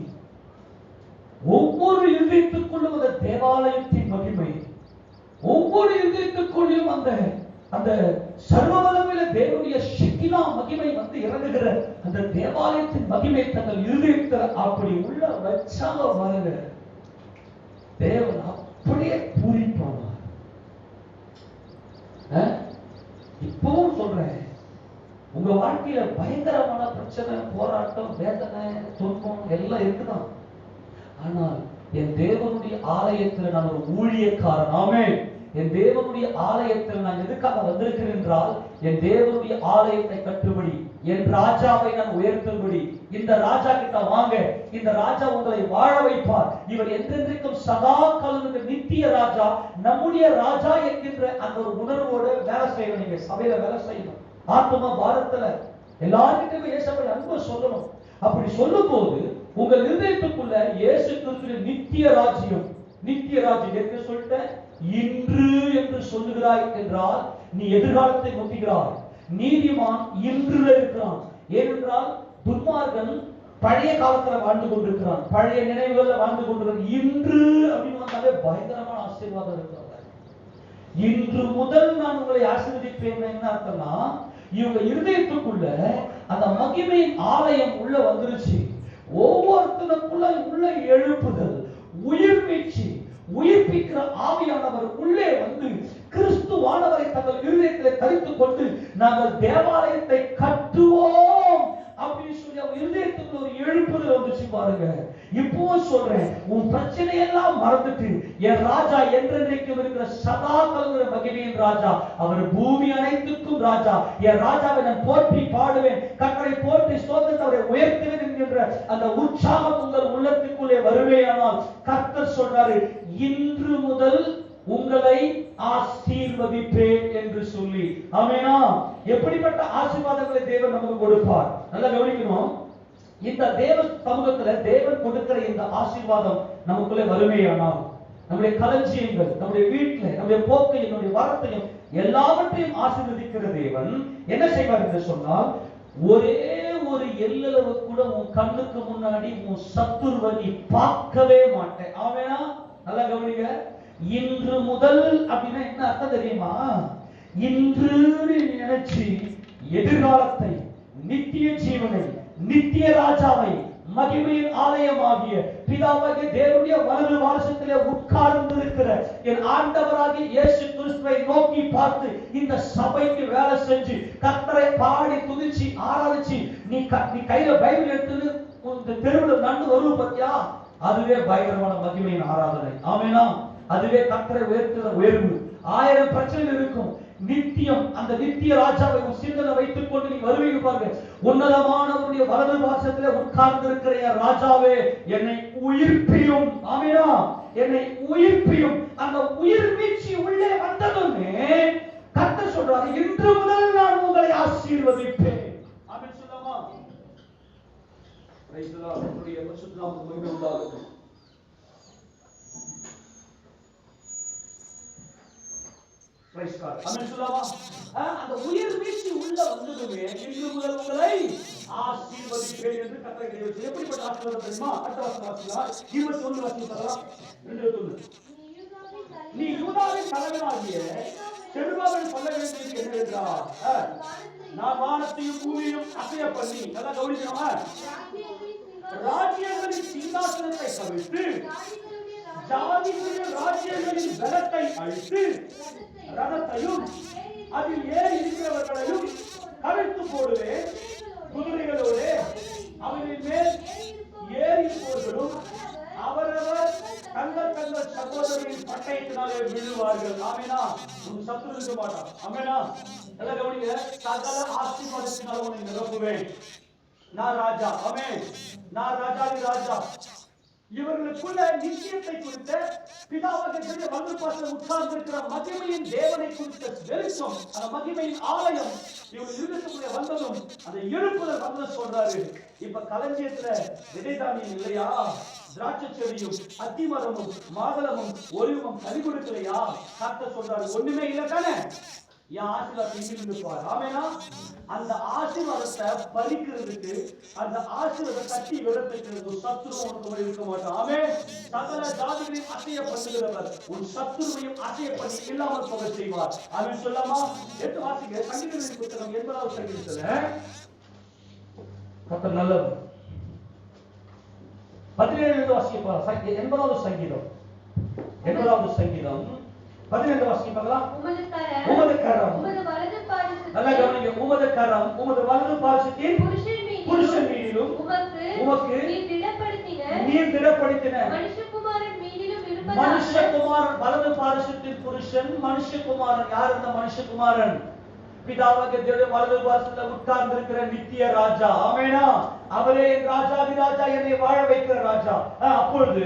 [SPEAKER 1] ஒவ்வொரு இருதயத்துக்குள்ளும் அந்த தேவாலயத்தின் மகிமை, ஒவ்வொரு இருதயத்துக்குள்ளும் அந்த சர்வவல்லமையுள்ள தேவனுடைய ஷெகினா மகிமை வந்து இறங்குகிற அந்த தேவாலயத்தின் மகிமை தங்கள் இருதயத்தில் அப்படி உள்ள வச்சாங்க பாருங்க, தேவன் அப்படியே பூரிப்பானார். இப்பவும் சொல்றேன், உங்க வாழ்க்கையில பயங்கரமான பிரச்சனை, போராட்டம், வேதனை, துன்பம் எல்லாம் இருக்குதான். ஆனால் என் தேவனுடைய ஆலயத்தில் நான் ஒரு ஊழியக்காரன். ஆமென். என் தேவனுடைய ஆலயத்தில் நான் எதுக்காக வந்திருக்கிறேன் என்றால், என் தேவனுடைய ஆலயத்தை கட்டும்படி, என் ராஜாவை நான் உயர்த்தும்படி. இந்த ராஜா கிட்ட வாங்க, இந்த ராஜா உங்களை வாழ வைப்பார். இவர் என்றென்றைக்கும் சதா காலம் நித்திய ராஜா, நம்முடைய ராஜா என்கின்ற அந்த ஒரு உணர்வோடு வேலை செய்யணும். நீங்க சபையில வேலை செய்யணும், ஆத்மா பாரத்துல எல்லாருக்கிட்டையும் இயேசுவை அன்பை சொல்லணும். அப்படி சொல்லும் போது உங்கள் இருதயத்துக்குள்ள இயேசு கிறிஸ்துவின் நித்திய ராஜ்யம், நித்திய ராஜ்யம் என்று சொல்லிட்ட இன்று என்று சொல்லுகிறாய் என்றால் நீ எதிர்காலத்தை நோக்குகிறாய். நீதிமான் இன்றுல இருக்கிறான். ஏனென்றால் துன்மார்கன் பழைய காலத்துல வாழ்ந்து கொண்டிருக்கிறான், பழைய நினைவுகள்ல வாழ்ந்து கொண்டிருக்கிறான். இன்று அப்படின்னு வந்தாலே பயங்கரமான ஆசீர்வாதம் இருக்கிறார். இன்று முதல் நான் உங்களை ஆசீர்வதிப்பேன். என்ன அர்த்தம்னா, இவங்க இருதயத்துக்குள்ள அந்த மகிமையின் ஆலயம் உள்ள வந்துருச்சு. ஒவ்வொருத்தனுக்குள்ள உள்ள எழுப்புதல், உயிர் மீட்சி, உயிர்ப்பிக்கிற ஆவியானவர் உள்ளே வந்து கிறிஸ்துவானவரை தங்கள் இருதயத்திலே தரித்துக் கொண்டு நாங்கள் தேவாலயத்தை கட்டுவோம் அப்படின்னு சொல்லி அவங்க இருதயத்துக்கு ஒரு எழுப்புதல் வந்துச்சு பாருங்க. இப்போ சொல்றேன், உன் பிரச்சனையெல்லாம் மறந்துட்டு என் ராஜா என்றென்றைக்கும் இருக்கிற சதா கால மகிமையின் ராஜா, அவர் பூமி அனைத்துக்கும் ராஜா, என் ராஜாவை நான் போற்றி பாடுவேன், கர்த்தரை போற்றி ஸ்தோத்திரத்தை அவரை உயர்த்துவேன் என்கின்ற அந்த உற்சாகம் உங்கள் உள்ளத்துக்குள்ளே வருவேயானால் கர்த்தர் சொல்றாரு, இன்று முதல் உங்களை ஆசீர்வதிப்பேன் என்று சொல்லி. ஆமெனா? எப்படிப்பட்ட ஆசீர்வாதங்களை தேவன் நமக்கு கொடுப்பார்? நல்லா கவனிக்கணும். இந்த தேவ சமூகத்துல தேவன் கொடுக்கிற இந்த ஆசீர்வாதம் நமக்குள்ளே வறுமையானால், நம்முடைய களஞ்சியங்கள், நம்முடைய வீட்டுல, நம்முடைய போக்கையும், நம்முடைய வரத்தையும் எல்லாவற்றையும் ஆசீர்வதிக்கிற தேவன் என்ன செய்வார் என்று சொன்னால், ஒரே ஒரு எல்லளவு கூட உன் கண்ணுக்கு முன்னாடி உன் சத்துருவை நீ பார்க்கவே மாட்டேன். ஆமெனா? நல்லா கவனிங்க. இன்று முதல் அப்படின்னா என்ன அர்த்தம் தெரியுமா? இன்று நினைச்சு எதிர்காலத்தை, நித்திய ஜீவனை, நித்திய ராஜாவை, மகிமையின் ஆலயமாகிய பிதாவாகிய தேவனுடைய வலது வாசத்திலே உட்கார்ந்து இருக்கிற என் ஆண்டவராகிய இயேசு கிறிஸ்துவை நோக்கி பார்த்து இந்த சபைக்கு வேலை செஞ்சு கர்த்தரை பாடி துதிச்சு ஆராதிச்சு நீ கையில பைபிள் எடுத்து இந்த தெருவில் நடந்து வருவ பத்தியா, அதுவே பயங்கரமான மகிமையின் ஆராதனை. ஆமெனா? அதுவே கர்த்தரை உயர்த்துகிற உயர்வு. 1000 பிரச்சனைகள் இருக்கும், நித்தியம் அந்த நித்திய ராஜாவை சிந்தனை வைத்துக் கொண்டு நீ வருவீங்க பாருங்க. உன்னதமானவருடைய வலது வாசத்திலே உட்கார்ந்து இருக்கிற ராஜாவே, என்னை உயிர்ப்பியும். ஆமெனா? என்னை உயிர்ப்பியும். அந்த உயிர் மீட்சி உள்ளே வந்ததுமே கர்த்தர் சொல்றாரு, இன்று முதல் நான் உங்களை ஆசீர்வதிப்பேன். ஆமென் சொல்லலாமா? Praise the Lord. உங்களுடைய பரிசுத்த நாமத்துக்கு மகிமை உண்டாகட்டும். அந்த உயிர் வீழ்ச்சி உள்ள வந்ததுமே இன்று முதல் உங்களை ஆசீர்வதிப்பேன் என்று கர்த்தர் தெரிவித்தார். எப்படிப்பட்ட ஆசீர்வாதம் தெரியுமா? அடுத்த வசனம் வாசிக்கலாம். 21 வாசிக்கலாம். 21. நீ யூதாவின் தலைவனாகிய செருபாபேல் சொல்ல வேண்டியது என்னவென்றால், நான் வானத்தையும் பூமியையும் அசைய பண்ணி, நல்லா கவனிக்கணும், ராஜ்யங்களின் சிங்காசனத்தை கவிழ்த்து ஜாதிகளுடைய ராஜ்யங்களின் பலத்தை அழித்து ரதத்தையும் அதில் ஏறி இருக்கிறவர்களையும் கவிழ்த்து போடுவேன். குதிரைகளோடு அவரின் மேல் ஏறி போர்களும் அவரவர் தங்கள் தங்கள் சகோதரின் பட்டயத்தினாலே விழுவார்கள். ஆமெனா. உன் சத்துரு இருக்க மாட்டான். ஆமெனா. எல்லாம் கவனிங்க. சகல ஆசீர்வாதத்தினால உன்னை நிரப்புவேன். நான் ராஜா. ஆமென். நான் ராஜாதி ராஜா. இவர்களுக்குள்ள நிச்சயத்தை குறித்த பிதாவாகிய வலதுபார்சலில் உட்கார்ந்து இருக்கிற மகிமையின் தேவனை குறித்த வெளிச்சம், அந்த மகிமையின் ஆலயம் இவங்க இருதயத்துக்குள்ளே வந்ததும் அந்த எழுப்புதல் வந்து சொல்றாரு. இப்ப களஞ்சியத்துல விதைதானியம் இல்லையா? திராட்சை செடியும் அத்திமரமும் மாதளமும் ஒலிவும் கனி கொடுக்கலையா? கர்த்தர் சொல்றாரு, ஒண்ணுமே இல்லை தானே? என் ஆசீர்வாதத்தை பாரு. ஆமெனா. அந்த ஆசீர்வாதத்தை பறிக்கிறதுக்கு, அந்த ஆசீர்வாதத்தை கட்டி விடுறதுக்கு சத்துரு உனக்கு இருக்க மாட்டான். ஆமென். சகல ஜாதிகளையும் அசைய பண்ணுகிறவர் உன் சத்துருவையும் அசைய பண்ணி இல்லாமல் போக செய்வார். ஆமென் சொல்லாமா? எடுத்து வாசிங்க. சங்கீதங்களின் புத்தகம் 80வது சங்கீதத்துல கர்த்தர் நல்லவர். 17 வாசிப்பா. 80வது சங்கீதம் 80வது சங்கீதம் 12 வாசிப்பாங்களா? உமது கரம் நல்லா கவனிங்க. உமது கரம் உமது வலது பாரிசத்தின் புருஷன் மீதிலும் உமக்கு நீர் திடப்படுத்தின மனுஷகுமாரன் வலது பாரிசத்தின் புருஷன் மனுஷகுமாரன். யார் இந்த மனுஷகுமாரன்? பிதாவாகிய தேவன் வலது பாரிசத்தில் உட்கார்ந்து இருக்கிற நித்திய ராஜா. ஆமெனா. அவரே என் ராஜாதி ராஜா, என்னை வாழ வைக்கிற ராஜா. அப்பொழுது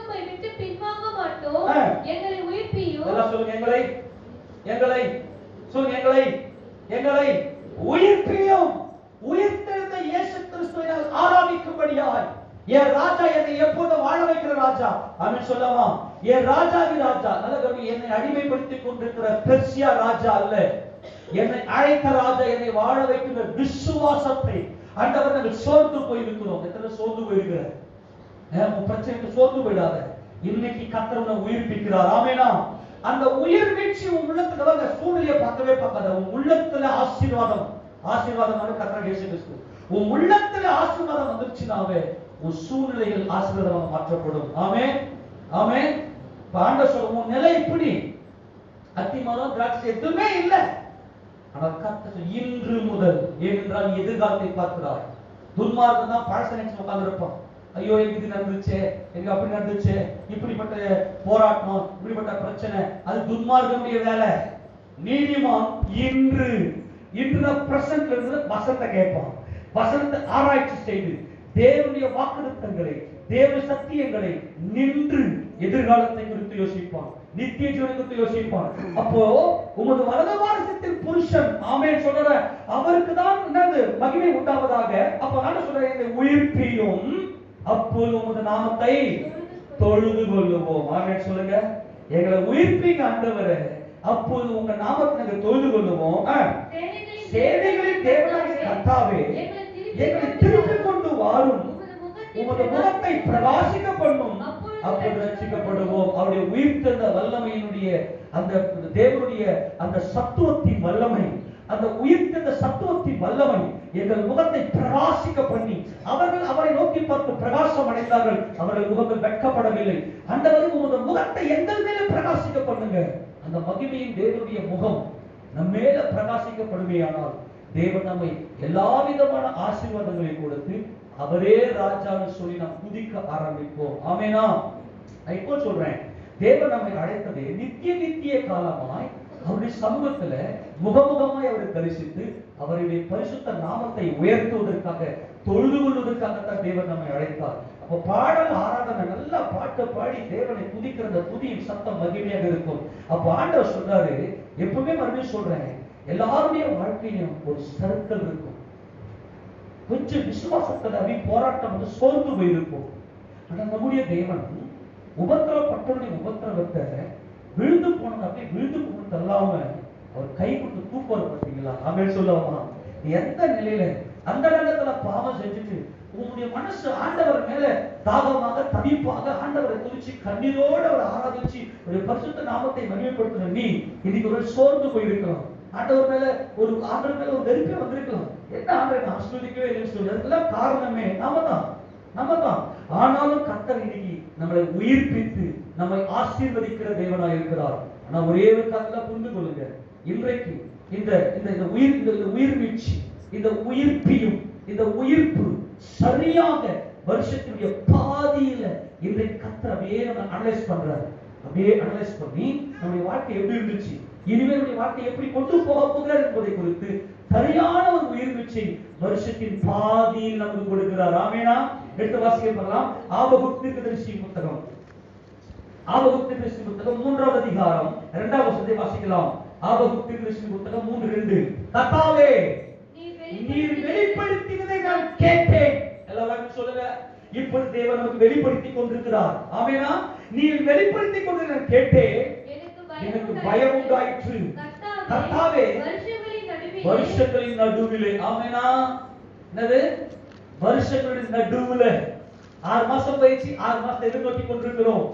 [SPEAKER 2] விட்டு பின்வாங்க மாட்டோம். எங்களை உயிர்ப்பியும்.
[SPEAKER 1] எல்லாம் சொல்லுங்க. எங்களை எங்களை சொல்லுங்க. எங்களை எங்களை உயிர்ப்பியும். உயிர்த்தெழுந்த இயேசு கிறிஸ்துவினால் ஆராதிக்கும்படியாய் என் ராஜா என்னை எப்போது வாழ வைக்கிற ராஜா. ஆமென் சொல்லாமா? என் ராஜாதி ராஜா. நல்ல கவனி. என்னை அடிமைப்படுத்திக் கொண்டிருக்கிற பெர்சியா ராஜா அல்ல. என்னை அழைத்த ராஜா, என்னை வாழ வைக்கிற விசுவாசத்தை. ஆண்டவர், நாங்கள் சோர்ந்து போயிருக்கிறோம். எத்தனை சோர்ந்து போயிருக்கிற பிரச்சனைக்கு சோர்ந்து போயிடாத. இன்னைக்கு கர்த்தர் உன்னை உயிர்ப்பிக்கிறார். ஆமெனா. அந்த உயிர் வீழ்ச்சி உன் உள்ளத்துல வந்த சூழ்நிலையை பார்க்கவே பார்க்காத. உன் உள்ளத்துல ஆசீர்வாதம், ஆசீர்வாதமான கர்த்தர் இயேசு கிறிஸ்து. உன் உள்ளத்துல ஆசீர்வாதம் வந்துருச்சுனாவே உன் சூழ்நிலைகள் ஆசீர்வாதமாக மாற்றப்படும். ஆமென். ஆமென். ஆண்டவர் சொல்ற உன் நிலை இப்படி அத்திமரம் திராட்சை எதுவுமே இல்லை. ஆனால் கர்த்தர் இன்று முதல், ஏனென்றால் எதிர்காலத்தை பார்க்கிறார். துன்மார்க்கன் தான் பழச நினைச்சு உட்கார்ந்து இருப்பான். ஐயோ எனக்கு இது நடந்துச்சு, எனக்கு அப்படி நடந்துச்சு, இப்படிப்பட்ட போராட்டம், இப்படிப்பட்ட பிரச்சனை, அது துன்மார்க்கனுடைய வேலை. நீதிமான் இன்று இன்று பிரசன்ட்ல இருந்து வசனத்தை கேட்பான். வசனத்தை ஆராய்ச்சி செய்து தேவனுடைய வாக்குத்தத்தங்களை, தேவ சத்தியங்களை நின்று எதிர்காலத்தை குறித்து யோசிப்பான், நித்திய ஜீவனை குறித்து யோசிப்பான். அப்போ உமது வலது பாரிசத்தின் புருஷன், ஆமென் சொல்ற, அவருக்கு தான் என்னது மகிமை உண்டாவதாக. அப்ப நான் சொல்றேன், உயிர்ப்பியும் அப்போது உமது நாமத்தை தொழுது கொள்ளுவோம். ஆமென் சொல்லுங்க. எங்களை உயிர்ப்பிங்க ஆண்டவரே, அப்போது உங்க நாமத்தை நாங்கள் தொழுது கொள்ளுவோம். சேனைகளின் தேவனாகிய கர்த்தாவே, எங்களை திருப்பிக் கொண்டு வாரும், உமது முகத்தை பிரகாசிக்க பண்ணும், அப்போது ரட்சிக்கப்படுவோம். அவருடைய உயிர்த்தெழுந்த வல்லமையினுடைய அந்த தேவனுடைய அந்த சத்துவத்தின் வல்லமை, அந்த உயிர்த்தெழுந்த சத்துவத்தின் வல்லமை எங்கள் முகத்தை பிரகாசிக்க பண்ணி, அவர்கள் அவரை நோக்கி பார்த்து பிரகாசம் அடைந்தார்கள். அவர்கள் முகங்கள் வெட்கப்படவில்லை. ஆண்டவரே, உமது முகத்தை எங்கள் மேல பிரகாசிக்க பண்ணுங்க. அந்த மகிமையின் தேவனுடைய முகம் நம்ம மேல பிரகாசிக்கப்படுமையானால் தேவன் நம்மை எல்லா விதமான ஆசீர்வாதங்களை கொடுத்து அவரே ராஜான்னு சொல்லி நாம் குதிக்க ஆரம்பிப்போம். ஆமெனா. இப்போ சொல்றேன், தேவன் நம்மை அழைத்தது நித்திய காலமாய் அவருடைய சமூகத்துல முகமுகமாய் அவரை தரிசித்து அவருடைய பரிசுத்த நாமத்தை உயர்த்துவதற்காக, தொழுது கொள்வதற்காகத்தான் தேவன் நம்மை அழைத்தார். அப்ப பாடல் ஆராதனை, நல்லா பாட்டு பாடி தேவனை துதிக்கிற அந்த துதியின் சத்தம் மகிமையாக இருக்கும். அப்ப ஆண்டவர் சொல்றாரு, எப்பவுமே மறுபடியும் சொல்றேன், எல்லாருடைய வாழ்க்கையிலும் ஒரு சர்க்கிள் இருக்கும். கொஞ்சம் விசுவாசத்துல போராட்டம் வந்து சோர்ந்து போயிருக்கும். ஆனா நம்முடைய தேவன் உபத்திரப்பட்டவனுடைய உபத்திரவத்தை விழுந்து போனது அப்படியே விழுந்து போனது அல்லாம அவர் கை கொடுத்து தூக்குவார் பார்த்தீங்களா? ஆமென் சொல்லுவாமா? எந்த நிலையில அந்த நேரத்துல பாவம் செஞ்சுட்டு உங்களுடைய மனசு ஆண்டவர் மேல தாகமாக தவிப்பாக ஆண்டவரை குறிச்சு கண்ணீரோடு அவர் ஆராதிச்சு ஒரு பரிசுத்த நாமத்தை மகிமைப்படுத்தின நீ இன்னைக்கு ஒரு சோர்ந்து போயிருக்கலாம். ஆண்டவர் மேல ஒரு வெறுப்பே வந்திருக்கலாம். என்ன ஆண்டவரை ஆசீர்வதிக்கவே இல்லைன்னு சொல்லி அதுக்கெல்லாம் காரணமே நாம தான். ஆனாலும் கர்த்தர் இன்னைக்கு நம்மளை உயிர்ப்பித்து நம்மை ஆசீர்வதிக்கிற தேவனாய் இருக்கிறார். ஆனா ஒரே ஒரு காரணத்தை புரிந்து கொள்ளுங்க. இன்றைக்கு இந்த உயிர் மீட்சி, இந்த உயிர்ப்பியும் இந்த உயிர்ப்பு சரியாக வருஷத்துடைய பாதியில இன்றைக்கு கர்த்தர் அப்படியே நம்ம அனலைஸ் பண்றாரு. அப்படியே அனலைஸ் பண்ணி நம்முடைய வாழ்க்கை எப்படி இருந்துச்சு, இனிமேல் நம்முடைய வாழ்க்கை எப்படி கொண்டு போக போகிறார் என்பதை குறித்து சரியான ஒரு உயிர் மீட்சி வருஷத்தின் பாதியில் நமக்கு கொடுக்கிறார். ஆமெனா? எடுத்து வாசிக்க பண்ணலாம். ஆபகுக் தீர்க்கதரிசி புத்தகம் 3வது அதிகாரம் 2வது வசனத்தை வாசிக்கலாம். ஆபகுக் தீர்க்கதரிசி புத்தகம் 3:2. கர்த்தாவே நீர் வெளிப்படுத்தினதை நான் கேட்டேன். எல்லாரும் சொல்லுங்க. இப்பொழுது தேவன் நமக்கு வெளிப்படுத்திக் கொண்டிருக்கிறார். ஆமெனா? நீர் வெளிப்படுத்திக் கொண்டதை நான் கேட்டேன், எனக்கு பயம் உண்டாயிற்று. கர்த்தாவே வருஷங்களின் நடுவிலே. ஆமெனா? என்னது? வருஷங்களின் நடுவிலே 6 மாசம் போயிடுச்சு. 6 மாசத்தை எதிர்நோக்கி கொண்டிருக்கிறோம்.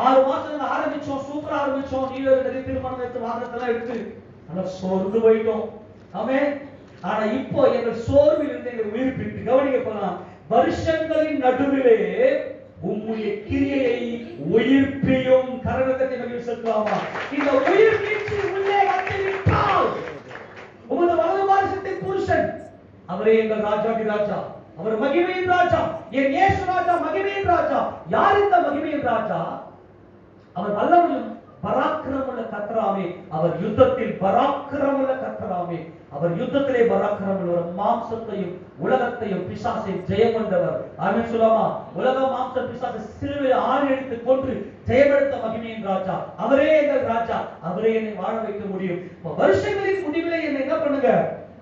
[SPEAKER 1] 6 மாசம் ஆரம்பிச்சோம், சூப்பரா ஆரம்பிச்சோம். நீ திருமணம் எடுத்து வாகனத்தெல்லாம் எடுத்து நல்லா சோர்ந்து போயிட்டோம். ஆமென். ஆனா இப்போ எங்கள் சோர்வில் இருந்து எங்கள் உயிர்ப்பித்து கவனிக்க போலாம். வருஷங்களின் நடுவிலே உம்முடைய கிரியையை உயிர்ப்பியும். கரணத்தை மகிழ்ச்சி செலுத்தலாமா? இந்த உயிர் மீட்சி உள்ளே வந்துவிட்டால் உமது வலது வாரிசத்தின் புருஷன் அவரே எங்கள் ராஜாதி ராஜா, அவர் மகிமையின் ராஜா, என் இயேசு ராஜா, மகிமையின் ராஜா. யார் இந்த மகிமையின் ராஜா? அவர் வல்லமையும் பராக்கிரமுள்ள கர்த்தராமே. அவர் யுத்தத்தில் பராக்கிரமுள்ள கர்த்தராமே. அவர் யுத்தத்திலே பராக்கிரமுள்ளவர். மாம்சத்தையும் உலகத்தையும் பிசாசையும் ஜெயம் கொண்டவர். ஆமென் சொல்லாமா? உலக மாம்ச பிசாசை சிலுவையில் ஆணி அடித்து கொன்று ஜெயமெடுத்த மகிமையின் ராஜா அவரே எங்கள் ராஜா. அவரே என்னை வாழ வைக்க முடியும். வருஷங்களின் முடிவிலே என்னை என்ன பண்ணுங்க?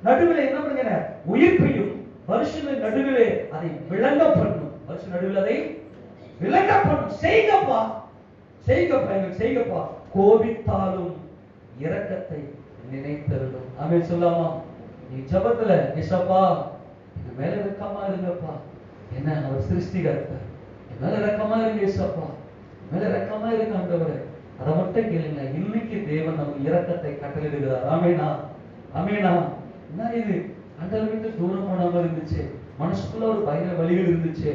[SPEAKER 1] நடுவிலே என்ன பண்ணுங்க? உயிர்ப்பையும். வருஷங்களின் நடுவிலே அதை விளங்க பண்ணும். வருஷ நடுவில் அதை விளங்க பண்ணும். செய்கப்பா, செய்கப்பா. கோபித்தாலும் இரக்கத்தை நினைத்தருளும். ஆமென் சொல்லாமா? நீ ஜபத்துல ஏசப்பா என் மேல இரக்கமா இருங்கப்பா, என்ன அவர் சிருஷ்டிகர்த்தர், என் மேல இரக்கமா இருங்க ஏசப்பா, என் மேல இரக்கமா இருங்க ஆண்டவரே. அதை மட்டும் கேளுங்க. இன்னைக்கு தேவன் நமக்கு இரக்கத்தை கட்டளையிடுகிறார். ஆமெனா? என்ன இது ஆண்டவர் விட்டு தூரம் போனாம இருந்துச்சு, மனசுக்குள்ள ஒரு பயங்கர வழிகள் இருந்துச்சு.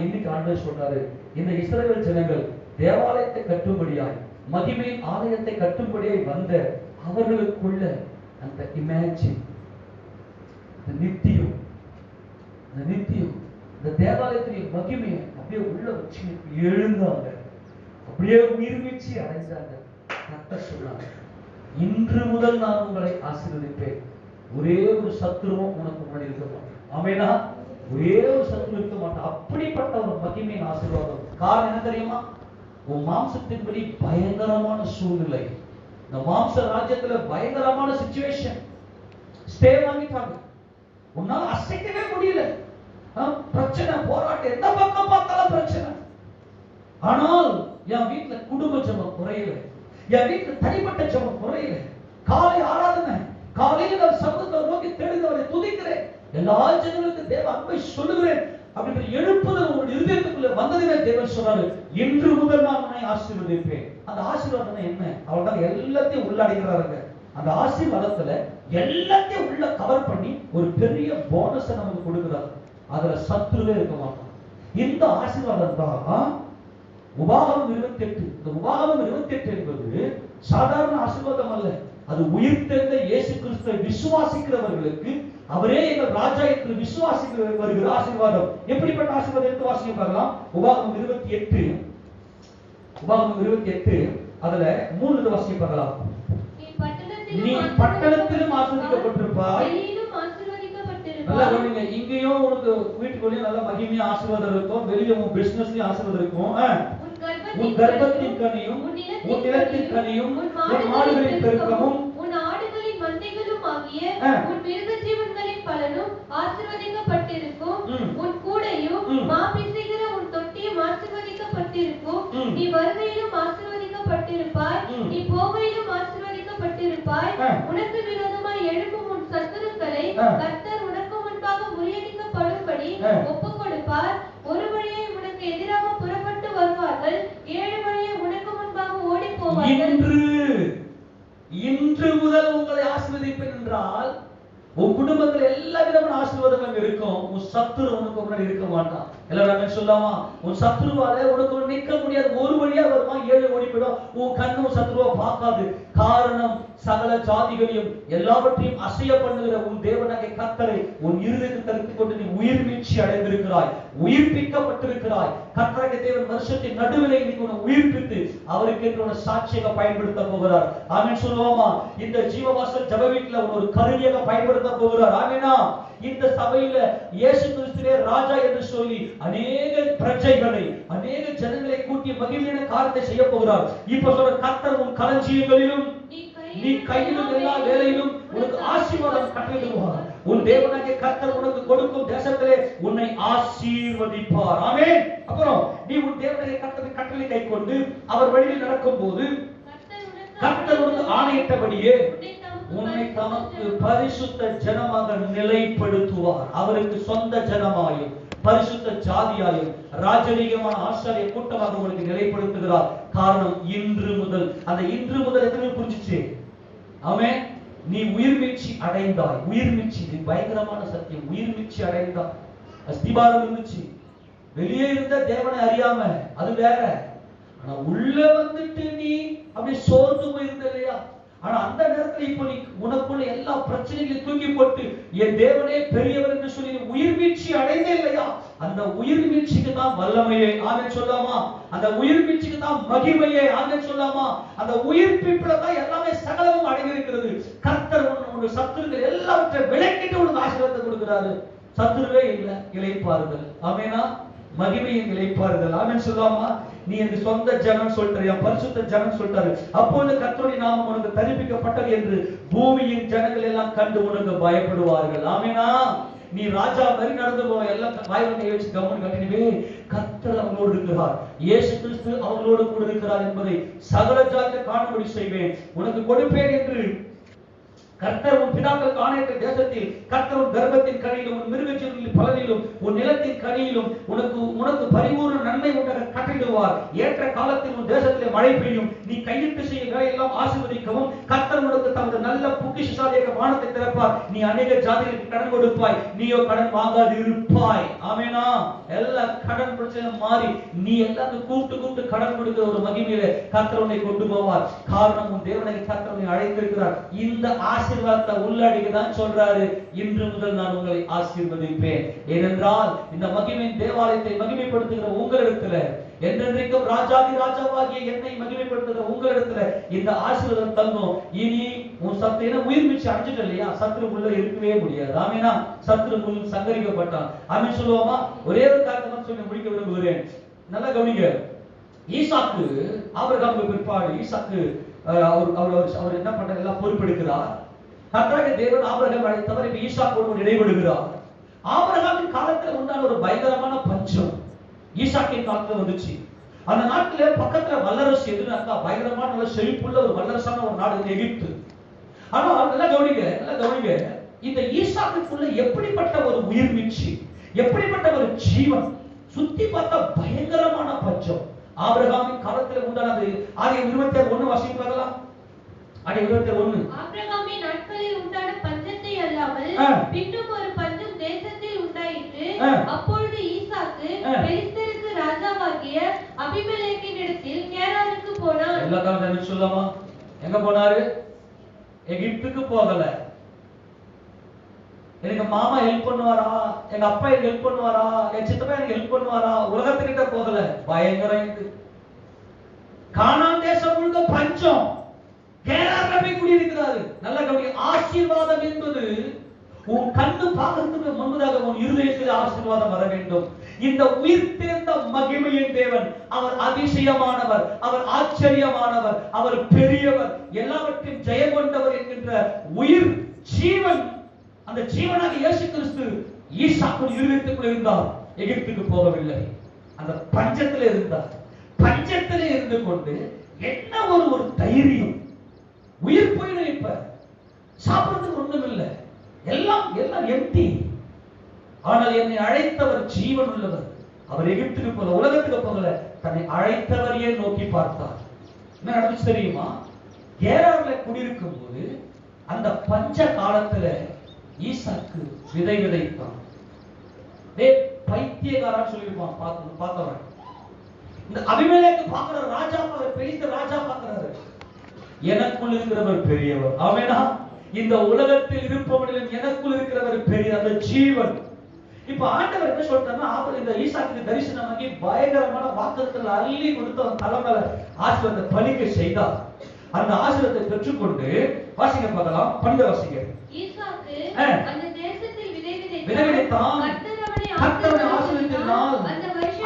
[SPEAKER 1] இன்னைக்கு ஆண்டவர் சொல்றாரு, இந்த இஸ்ரவேல் ஜனங்கள் தேவாலயத்தை கட்டும்படியாய் மகிமையின் ஆலயத்தை கட்டும்படியாய் வந்த அவர்களுக்குள்ள அந்த இமேஜின், நித்தியம், இந்த தேவாலயத்தின் மகிமையை அப்படியே உள்ள வச்சு எழுந்தாங்க, அப்படியே உயிர் மீட்சி அடைஞ்சாங்க. கர்த்தர் சொன்னாங்க, இன்று முதல் நான் உங்களை ஆசீர்வதிப்பேன், ஒரே ஒரு சத்துருவும் உனக்கு முன்னாடி இருக்க மாட்டேன். ஆமெனா? ஒரே ஒரு சத்துரு இருக்க மாட்டான். அப்படிப்பட்ட ஒரு மகிமையின் ஆசீர்வாதம். காரணம் என்ன தெரியுமா? உன் மாம்சத்தின்படி பயங்கரமான சூழ்நிலை, இந்த மாம்ச ராஜ்யத்துல பயங்கரமான சிச்சுவேஷன், ஸ்டே வாங்கிட்டாங்க, உன்னால அசைக்கவே முடியல, பிரச்சனை, போராட்டம், எந்த பக்கம் பார்த்தாலும் பிரச்சனை. ஆனால் என் வீட்டுல குடும்ப ஜெபம் குறையல, என் வீட்டுல தனிப்பட்ட ஜெபம் குறையல, காலை ஆராதனை, காலையில் சமூகத்தை நோக்கி தேடுகிறவரை துதிக்கிறேன், எல்லா ஜனங்களுக்கு தேவ அன்பை சொல்லுகிறேன் அப்படின்ற எழுப்புதல் உங்களுடைய இருதயத்துக்குள்ள வந்ததிலே தேவன் சொன்னாரு, இன்று முதல் நான் உன்னை ஆசீர்வதிப்பேன். அந்த ஆசீர்வாதம் என்ன? அவர்தான் எல்லாத்தையும் உள்ளடக்கிறாருங்க. அந்த ஆசீர்வாதத்துல எல்லாத்தையும் உள்ள கவர் பண்ணி ஒரு பெரிய போனஸை நமக்கு கொடுக்கிறார். அதுல சத்துருவே இருக்க மாட்டான். இந்த ஆசீர்வாதம் தான் உபாகமம் 28. இந்த உபாகமம் 28 என்பது சாதாரண ஆசீர்வாதம் அல்ல. அது உயிர்த்தெழுந்த இயேசு கிறிஸ்துவை விசுவாசிக்கிறவர்களுக்கு, அவரே எங்கள் ராஜா என்று விசுவாசிக்கிற வருகிற ஆசீர்வாதம். எப்படிப்பட்ட ஆசீர்வாதம் எடுத்து வாசிக்க பார்க்கலாம். உபாகமம் 28 அதுல 3 வாசிக்க பார்க்கலாம். நீ பட்டணத்திலும் ஆசீர்வதிக்கப்பட்டிருப்பாய். நல்லா கவனிங்க. இங்கேயும் உனக்கு வீட்டுக்குள்ளேயும் நல்ல மகிமையா ஆசீர்வாதம் இருக்கும், வெளியே உன் பிசினஸ்லயும் ஆசீர்வாதம் இருக்கும். உன் கர்ப்பத்தின் கனியும் உன் நிலத்தின் கனியும் உன் மாடுகளின் பெருக்கமும்
[SPEAKER 2] உன் ஆடுகளின் மந்தைகளும் ஆகிய உன் மிருக ஜீவன்களின் பலனும் ஆசீர்வதிக்கப்பட்டிருக்கும். உன் கூடையும் மாப்பிசைகிற உன் தொட்டியும் ஆசீர்வதிக்கப்பட்டிருக்கும். நீ வருகையிலும் ஆசீர்வதிக்கப்பட்டிருப்பாய். உனக்கு விரோதமாய் எழும்பும் உன் சத்துருக்களை கர்த்தர் உனக்கு முன்பாக முறியடிக்கப்படும்படி ஒப்புக் கொடுப்பார். ஒரு வழியை உனக்கு எதிராக புறப்பட்டு வருவார்கள், 7 வழியை உனக்கு முன்பாக ஓடி போவார்கள்.
[SPEAKER 1] இன்று முதல் உங்களை ஆசீர்வதிப்பேன் என்றால் உன் குடும்பத்துல எல்லா விதமான ஆசீர்வாதங்களும் இருக்கும். உன் சத்துரு உனக்கு முன்னாடி இருக்க மாட்டான். எல்லாரும் சொல்லாமா? உன் சத்துருவால உனக்கு நிற்க முடியாது. ஒரு வழியா வருமா, 7 ஓடி போயிடும். உன் கண்ணு சத்துருவா பார்க்காது. காரணம், சகல ஜாதிகளையும் எல்லாவற்றையும் அசைய பண்ணுகிற உன் தேவனாகிய கர்த்தரை உன் இருதயத்தில் தரித்துக் கொண்டு நீ உயிர் மீட்சி அடைந்திருக்கிறாய், உயிர்ப்பிக்கப்பட்டிருக்கிறாய். கர்த்தராகிய தேவன் வருஷத்தின் நடுவில் இன்னைக்கு உன்னை உயிர்ப்பித்து அவருக்கு என்று உன்னை சாட்சியாக பயன்படுத்த போகிறார். ஆமென் சொல்லுவோமா? இந்த ஜீவவாசல் ஜெப வீட்டுல ஒரு கருவியாக பயன்படுத்த போகிறார். ஆமெனா? இந்த சபையில இயேசு கிறிஸ்துவே ராஜா என்று சொல்லி அநேக பிரஜைகளை, அநேக ஜனங்களை கூட்டி மகிமையான காரியத்தை செய்ய போகிறார். இப்ப சொல்ற கர்த்தர் உன் களஞ்சியங்களிலும் நீ கையிலும் எல்லா வேலையிலும் உனக்கு ஆசீர்வாதம் கட்டளையிடுவார். உன் தேவனாகிய கர்த்தர் உனக்கு கொடுக்கும் தேசத்திலே உன்னை ஆசீர்வதிப்பார். ஆமென். அப்புறம் நீ உன் தேவனாகிய கர்த்தரின் கட்டளை கைக்கொண்டு அவர் வழியில் நடக்கும்போது கர்த்தர் உனக்கு ஆணையிட்டபடியே உன்னை தமக்கு பரிசுத்த ஜனமாக நிலைப்படுத்துவார். அவருக்கு சொந்த ஜனமாயும் பரிசுத்த ஜாதியாயும் ராஜரீகமான ஆசாரிய கூட்டமாக உங்களுக்கு நிலைப்படுத்துகிறார். காரணம், இன்று முதல். அந்த இன்று முதல் எத்தனை புரிஞ்சிச்சு? ஆமென். நீ உயிர் மீட்சி அடைந்தாய். உயிர் மீட்சி, இது பயங்கரமான சத்தியம். உயிர் மீட்சி அடைந்தாய். அஸ்திபாரம் இருந்துச்சு, வெளியே இருந்த தேவனை அறியாம, அது வேற. ஆனா உள்ள வந்துட்டு நீ அப்படி சோர்ந்து போயிருந்த இல்லையா? ஆனா அந்த நேரத்துல இப்போ நீ உனக்குள்ள எல்லா பிரச்சனைகளையும் தூக்கி போட்டு என் தேவனே பெரியவர் என்று சொல்லி உயிர் மீட்சி அடைந்தே இல்லையா? அந்த உயிர் மீட்சிக்கு தான் வல்லமையே. ஆமென் சொல்லாமா? அந்த உயிர் மீட்சிக்கு தான் மகிமையே. ஆமென் சொல்லாமா? அந்த உயிர்ப்பிப்புல தான் எல்லாமே சகலமும் அடங்கியிருக்கிறது. கர்த்தர் உன்னுடைய சத்துருக்கள் எல்லாவற்றையும் விலக்கிட்டு உனக்கு ஆசீர்வாதத்தை கொடுக்கிறாரு. சத்துருவே இல்லை, இளைப்பாறுதல். ஆமெனா? மகிமையின் இளைப்பாறுதல். ஆமென் சொல்லாமா? நீ எனக்கு சொந்த ஜனம் சொல்றியா, பரிசுத்த ஜனம் சொல்றாரு. அப்பொழுது கர்த்தருடைய நாமம் உனக்கு தரிப்பிக்கப்பட்டது என்று பூமியின் ஜனங்கள் எல்லாம் கண்டு உனக்கு பயப்படுவார்கள். ஆமெனா? நீ ராஜா மாதிரி நடந்து போ, எல்லாம் வாயில கை வச்சு கவனம் கட்டினவே கர்த்தர் அவங்களோடு இருக்கிறார், இயேசு கிறிஸ்து அவங்களோடு கூட இருக்கிறார் என்பதை சகல ஜாதியில காணும்படி செய்வேன், உனக்கு கொடுப்பேன் என்று கர்த்தர் உன் பிதாக்களுக்கு ஆணையிட்ட தேசத்தில் கர்த்தர் உன் கர்ப்பத்தின் கனியிலும் உன் மிருகஜீவனின் பலனிலும் உன் நிலத்தின் கனியிலும் உனக்கு பரிபூர்ண நன்மை உண்டாக கட்டளையிடுவார். ஏற்ற காலத்தில் உன் தேசத்திலே மழை பெய்யும். நீ கையிட்டு செய்யும் வேலையெல்லாம் ஆசீர்வதிக்கவும் கர்த்தர் உனக்கு தமது நல்ல பொக்கிஷசாலியாக வானத்தை திறப்பார். நீ அநேக ஜாதிகளுக்கு கடன் கொடுப்பாய், நீயோ கடன் வாங்காது இருப்பாய். ஆமெனா? எல்லா கடன் பிரச்சனை மாறி நீ எல்லாத்தையும் கூப்பிட்டு கடன் கொடுக்கிற ஒரு மகிமையில கர்த்தர் உன்னை கொண்டு போவார். காரணம், உன் தேவனாகிய கர்த்தர் உன்னை அழைத்திருக்கிறார். இந்த ஆசீர்வாதத்தை உள்ளடக்கிதான் சொல்றாரு, இன்று முதல் நான் உங்களை ஆசீர்வதிப்பேன். ஏனென்றால் இந்த மகிமையின் தேவாலயத்தை மகிமைப்படுத்துகிற உங்களிடத்துல, என்றென்றைக்கும் ராஜாதி ராஜாவாகிய என்னை மகிமைப்படுத்துகிற உங்களிடத்துல இந்த ஆசீர்வாதம் தங்கும். இனி உன் சத்து உயிர் மீட்சி அடைஞ்சிட்டு இல்லையா, சத்துரு உள்ள இருக்கவே முடியாது. ஆமெனா? சத்துரு முன் சங்கரிக்கப்பட்டான். ஆமென் சொல்லுவோமா? ஒரே ஒரு காரியத்தை சொல்லி முடிக்க விரும்புகிறேன். நல்லா கவனிங்க. ஈசாக்கு ஆபிரகாமுக்கு பிற்பாடு ஈசாக்கு அவர் என்ன பண்றாரு? எல்லாம் பொறுப்பெடுக்கிறார். கர்த்தராகிய தேவன் ஆபிரகாம் அழைத்தவர். இப்ப ஈசாக்கோடு இடைபடுகிறார். ஆபிரகாமின் காலத்துல உண்டான ஒரு பயங்கரமான பஞ்சம் ஈசாக்கின் காலத்துல வந்துச்சு. அந்த நாட்டுல பக்கத்துல வல்லரசு எதுனாக்கா பயங்கரமான நல்ல செழிப்புள்ள ஒரு வல்லரசான ஒரு நாடு எகிப்து. ஆனா நல்லா கவனிங்க, இந்த ஈசாக்குக்குள்ள எப்படிப்பட்ட ஒரு உயிர் மீட்சி, எப்படிப்பட்ட ஒரு ஜீவன், சுத்தி பார்த்தா பயங்கரமான பஞ்சம் ஆபிரகாமின் காலத்துல உண்டானது. ஆதியாகமம் 26:1 வாசித்து பார்க்கலாம். ஆதியாகமம் 26:1.
[SPEAKER 2] ஆபிரகாமின் நாட்களில் உண்டான பஞ்சத்தை அல்லாமல் பின்னும் ஒரு பஞ்சம் தேசத்தில் உண்டாயிற்று. அப்பொழுது ஈசாக்கு பெலிஸ்தருக்கு ராஜாவாகிய அபிமெலேக்கினிடத்தில் கேராருக்கு போனான்.
[SPEAKER 1] எல்லாரும் என்ன சொல்லலாமா? எங்க போனாரு? எகிப்துக்கு போகல. எனக்கு மாமா ஹெல்ப் பண்ணுவாரா, எங்க அப்பா எனக்கு ஹெல்ப் பண்ணுவாரா, என் சித்தப்பா எனக்கு ஹெல்ப் பண்ணுவாரா, உலகத்துக்கிட்ட போகல. பயங்கரம் இது. கானான் தேசம் முழுக்க பஞ்சம். கேரார்ல போய் குடியிருக்கிறாரு. நல்ல கவனி. ஆசீர்வாதம் என்பது உன் கண்ணு பார்க்கிறதுக்கு முன்பதாக உன் இருதயத்தில் ஆசீர்வாதம் வர வேண்டும். இந்த உயிர் தேர்ந்த மகிமையின் தேவன், அவர் அதிசயமானவர், அவர் ஆச்சரியமானவர், அவர் பெரியவர், எல்லாவற்றையும் ஜெயம் கொண்டவர் என்கின்ற உயிர் ஜீவன், அந்த ஜீவனாக இயேசு கிறிஸ்து ஈசாக்கின் இருதயத்துக்குள் இருந்தார். எகிப்துக்கு போகவில்லை. அந்த பஞ்சத்திலே இருந்தார். பஞ்சத்திலே இருந்து கொண்டு என்ன ஒரு தைரியம். உயிர் போயிடும். இப்ப சாப்பிடுறதுக்கு ஒண்ணும் இல்லை, எல்லாம் எல்லாம் எம்டி. ஆனால் என்னை அழைத்தவர் ஜீவன் உள்ளவர். அவர் எகிப்துக்கு போல, உலகத்துக்கு போகல, தன்னை அழைத்தவரையே நோக்கி பார்த்தார். என்ன நடந்துச்சு தெரியுமா? கேரார்ல குடியிருக்கும் போது அந்த பஞ்ச காலத்துல ஈசாக்கு விதை விதைத்தான். பைத்தியக்காரன் சொல்லிருப்பான் பார்த்தவன். இந்த அபிமெலேக்கு பார்க்கிற ராஜா, பெரிய ராஜா பார்க்கிறாரு, எனக்குள் இருக்கிறவர் பெரியவர். ஆமெனா? இந்த உலகத்தில் இருப்பவனிலும் எனக்குள் இருக்கிறவர் பெரிய அந்த ஜீவன். இப்ப ஆண்டவர் என்ன சொல்றாருன்னா, இந்த ஈசாக்கு தரிசனமாகி பயங்கரமான வாக்குத்தத்தங்களை அள்ளி கொடுத்து அவன் தலைமையில ஆசீர்வாதத்தை பலிக்க செய்தார். அந்த ஆசீர்வாதத்தை பெற்றுக்கொண்டு வாசிக்க பார்க்கலாம். 12 வாசிக்க.
[SPEAKER 2] ஈசாக்கு அந்த தேசத்தில் விதை
[SPEAKER 1] விதைத்தான். கர்த்தர் ஆசீர்வதித்தால்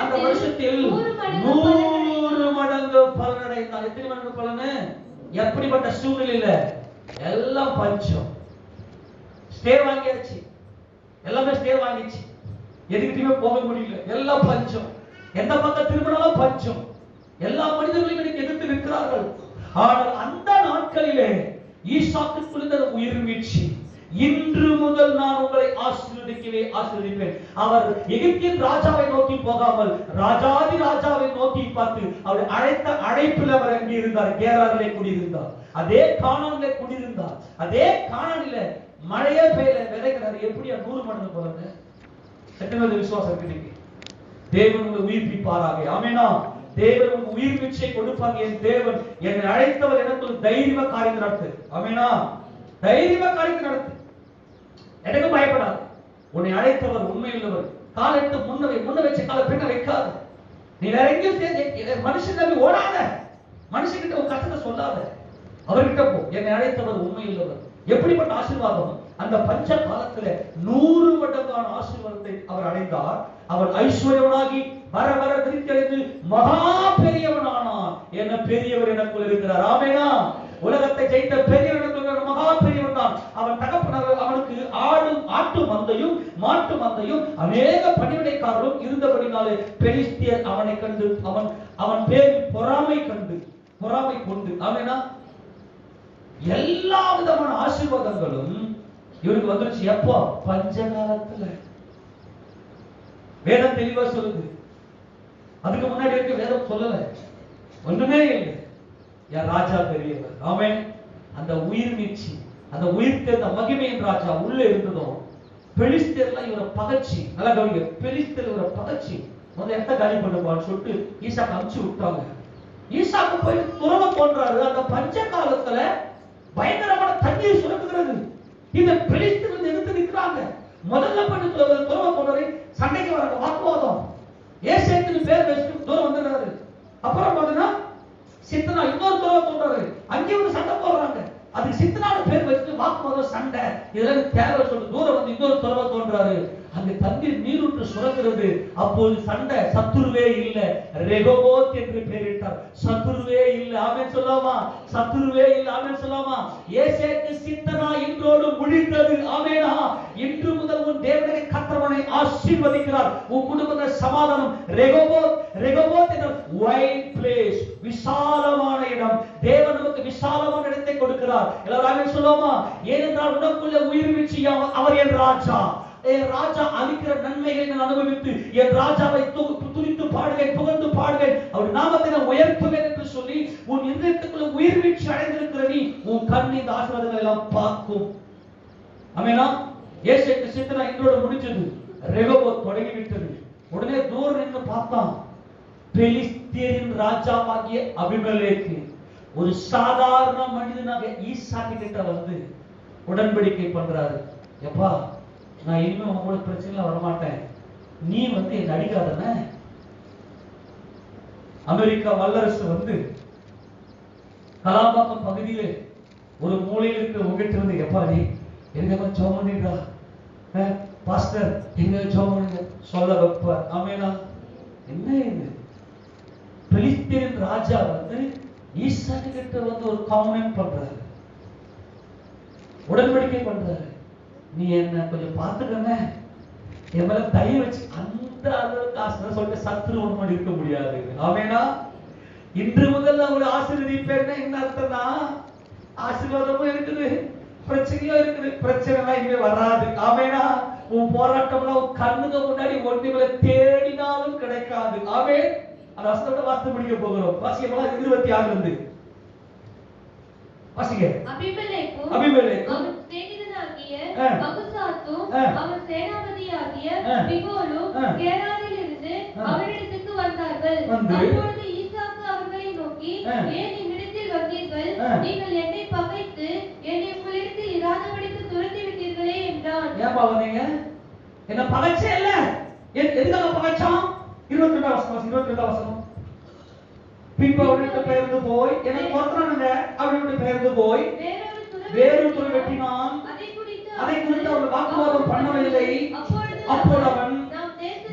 [SPEAKER 1] அந்த வருஷத்தில் 100 மடங்கு பலனடைந்தான். எத்தனை மடங்கு பலனு? எப்படிப்பட்ட சூழ்நிலையில? எல்லாம் பஞ்சம். ஸ்டே வாங்கியாச்சு, எல்லாமே ஸ்டே வாங்கிச்சு, எதுக்கிட்டுமே போக முடியல, எல்லாம் பஞ்சம். எந்த பக்கம் திரும்பினாலும் பஞ்சம். எல்லா மனிதர்களையும் எனக்கு எதிர்த்து நிற்கிறார்கள். ஆனால் அந்த நாட்களிலே ஈசாக்குக்குள் இருந்த உயிர் மீட்சி, இன்று முதல் நான் உங்களை ஆசீர்வதிப்பேன். அவர் எகிப்தின் ராஜாவை நோக்கி போகாமல் ராஜாதி ராஜாவை நோக்கி பார்த்து அவர் அழைத்த அழைப்பில் அவர் அங்கே இருந்தார். கேராரிலே குடியிருந்தார், அதே கானானிலே குடியிருந்தார். அதே கானானில மழையே பெய்யல, விதைக்கிறார். எப்படியா 100 மடங்கு போறது? எத்தனை விசுவாசம் இருக்கு இன்னைக்கு? தேவன் உங்களை உயிர்ப்பிப்பாராக. ஆமெனா? தேவன் உங்களுக்கு உயிர் மீட்சியை கொடுப்பாங்க. என் தேவன் என்னை அழைத்தவர் எனக்கு தைரியமா காரியத்தை நடத்து. ஆமெனா? தைரியமா காரியத்தை நடத்து, எனக்கு பயப்படாது. உன்னை அழைத்தவர் உண்மையுள்ளவர். கால் எடுத்து முன்ன வச்ச கால பின்ன வைக்காது. நீ வேற எங்கேயும் மனுஷன் நம்பி ஓடாத, மனுஷன்கிட்ட ஒரு கஷ்டத்தை சொல்லாத, அவர்கிட்ட போ. என்னை அழைத்தவர் உண்மையுள்ளவர். எப்படிப்பட்ட ஆசீர்வாதம்! அந்த பஞ்ச காலத்துல 100 மடங்கான ஆசீர்வாதத்தை அவர் அடைந்தார். அவர் ஐஸ்வர்யவனாகி வர வர விருத்தடைந்து மகா பெரியவனானார். என்ன பெரியவர் எனக்குள் இருக்கிறார். ஆமெனா? உலகத்தை ஜெயித்த பெரியவர், மகா பெரியவர் தான். அவன் தகப்பனார் அவனுக்கு ஆட்டு மந்தையும் மாட்டு மந்தையும் அநேக பணிவிடைக்காரரும் இருந்தபடினாலே பெலிஸ்தியர் அவனை கண்டு அவன் பேரில் பொறாமை கொண்டு. ஆமெனா? எல்லா விதமான ஆசீர்வாதங்களும் இவருக்கு வந்துருச்சு. எப்போ? பஞ்ச காலத்துல. வேதம் தெளிவா சொல்லுது. அதுக்கு முன்னாடி இருக்க வேதம் சொல்லல, ஒண்ணுமே இல்லை. என் ராஜா பெரியவர். ஆமென். அந்த உயிர் மீட்சி, அந்த உயிர் தேர்ந்த மகிமையின் ராஜா உள்ள இருந்ததும் பெலிஸ்தர்லாம் இவரை பகச்சி, நல்லா கவனிங்க, பெலிஸ்தர் இவரை பகச்சி முதல்ல எந்த காலி பண்ணுவான்னு சொல்லிட்டு ஈசாக்கு அனுப்பிச்சு விட்டாங்க. ஈசாக்கு போய் துறவு போன்றாரு. அந்த பஞ்ச காலத்துல பயங்கரமான தண்ணீர் சுரக்குகிறது. இந்த பெலிஸ்தர்கள் எதிர்த்து நிற்கிறாங்க. முதல்ல பண்ணி துறவு போனவரை சண்டைக்கு வராங்க, வாக்குவாதம். ஏசேக்குன்னு பேர் வச்சுட்டு தூரம் வந்துடுறாரு. அப்புறம் பாத்தீங்கன்னா சித்தனா இன்னொரு துறவு போன்றாரு, அங்கே ஒரு சண்டை போடுறாங்க. அதுக்கு சித்தனான பேர் வச்சுட்டு வாக்குவாதம், சண்டை. இதெல்லாம் தேவை சொல்லிட்டு தூரம் வந்து இன்னொரு துறவை தோன்றாரு. அங்க தண்ணீர் நீரூற்று சுரக்கிறது. அப்போது சண்டை. சத்துருவே இல்ல, ரெகோபோத் என்று பெயரிட்டார். சத்துருவே இல்ல. ஆமென் சொல்லாமா? சத்துருவே இல்ல. ஆமென் சொல்லாமா? ஏசேக்கு சித்தனா இன்றோடு முடிந்தது. ஆமெனா? இன்று முதல் உன் தேவனை கர்த்தர் ஆசீர்வதிக்கிறார். உன் குடும்பத்தில் சமாதானம். ரெகோபோத் என்ற வைட் பிளேஸ், விசாலமான இடம். தேவன் நமக்கு விசாலமான இடத்தை கொடுக்கிறார். எல்லாரும் ஆமென் சொல்லாமா? ஏனென்றால் உனக்குள்ள உயிர் மீட்சி அவர் என் ராஜா. என் ராஜா அளிக்கிற நன்மைகளை நான் அனுபவித்து என் ராஜாவை துதித்து பாடுவேன், புகழ்ந்து பாடுவேன், அவர் நாமத்தை நான் உயர்த்துவேன் என்று சொல்லி உன் இதயத்துக்குள்ள உயிர் மீட்சி அடைந்திருக்கிற நீ உன் கண் இந்த ஆசீர்வாதங்களை எல்லாம் பார்க்கும். ஆமெனா? ஏசேக்கு சித்தனா இன்றோடு முடிஞ்சது. ரெகோபோத் தொடங்கிவிட்டது. உடனே தூரம் நின்று பார்த்தான். பெலிஸ்தியரின் ராஜாவாகிய அபிமெலேக்கு ஒரு சாதாரண மனிதனாக ஈசாக்கு கிட்ட வந்து உடன்படிக்கை பண்றாரு. எப்பா, நான் இனிமே உங்களுக்கு பிரச்சனை வரமாட்டேன், நீ வந்து என்ன அடிக்காதன. அமெரிக்கா வல்லரசு வந்து கலாம்பாக்கம் பகுதியிலே ஒரு மூலையில் இருக்கிற உங்ககிட்ட வந்து, எப்பா நீ எங்க ஜெபம் பண்ணிடுறா பாஸ்டர், எங்க ஜெபம் பண்ணுங்க சொல்ல வைப்ப. ஆமெனா? என்ன இது? பெலிஸ்தீன் ராஜா வந்து ஈசாக்கு கிட்ட வந்து ஒரு காமெண்ட் பண்றாரு, உடன்படிக்கை பண்றாரு. நீ என்ன கொஞ்சம் பார்த்துக்கங்க, என் மேல தயவு வச்சு. அந்த அளவுக்கு ஆசை சொல்லிட்டு சத்ரு ஒன்றும் இருக்க முடியாது. ஆமெனா? இன்று முதல் அவங்களை ஆசீர்வதிப்பேன். என்ன அர்த்தம்னா, ஆசீர்வாதமும் இருக்குது, பிரச்சனையும் இனிமே இருக்கிற பிரச்சனை எல்லாம் இனிமே வராது. ஆமேனா. உன் போராட்டம்லாம் உன் கண்ணுக்கு முன்னாடி ஒன்றுமே தேடினாலும் கிடைக்காது. ஆமென். அந்த வசனத்தை வாசித்து முடிக்க போகிறோம். வாசிக்கலாம் 26 இருந்து வாசிங்க.
[SPEAKER 2] அபிமெலேக்கும் அவன் சிநேகிதனாகிய அகுசாத்தும் அவன் சேனாபதியாகிய பிகோலும் கேராரிலிருந்து அவனிடத்துக்கு வந்தார்கள். அப்பொழுது ஈசாக்கு அவர்களை நோக்கி, ஏன் என்னிடத்தில் வந்தீர்கள்? நீங்கள் என்னை பகைத்து என்னை உங்களிடத்தில் இராதபடிக்கு துரத்தி விட்டீர்களே என்றான்.
[SPEAKER 1] ஏன் வந்தீங்க? என்ன பகைச்சே இல்ல? எதுக்காக பகைச்சான்? 22 வசனம். பின்பு அவனுக்கு பெயர்ந்து போய் என்னை கொன்றானுங்க. அவனுக்கு பெயர்ந்து போய் வேறொரு துறை வெட்டினான். அதை குறித்து அவன் வாக்குவாதம் பண்ணவில்லை. அப்போது அவன்,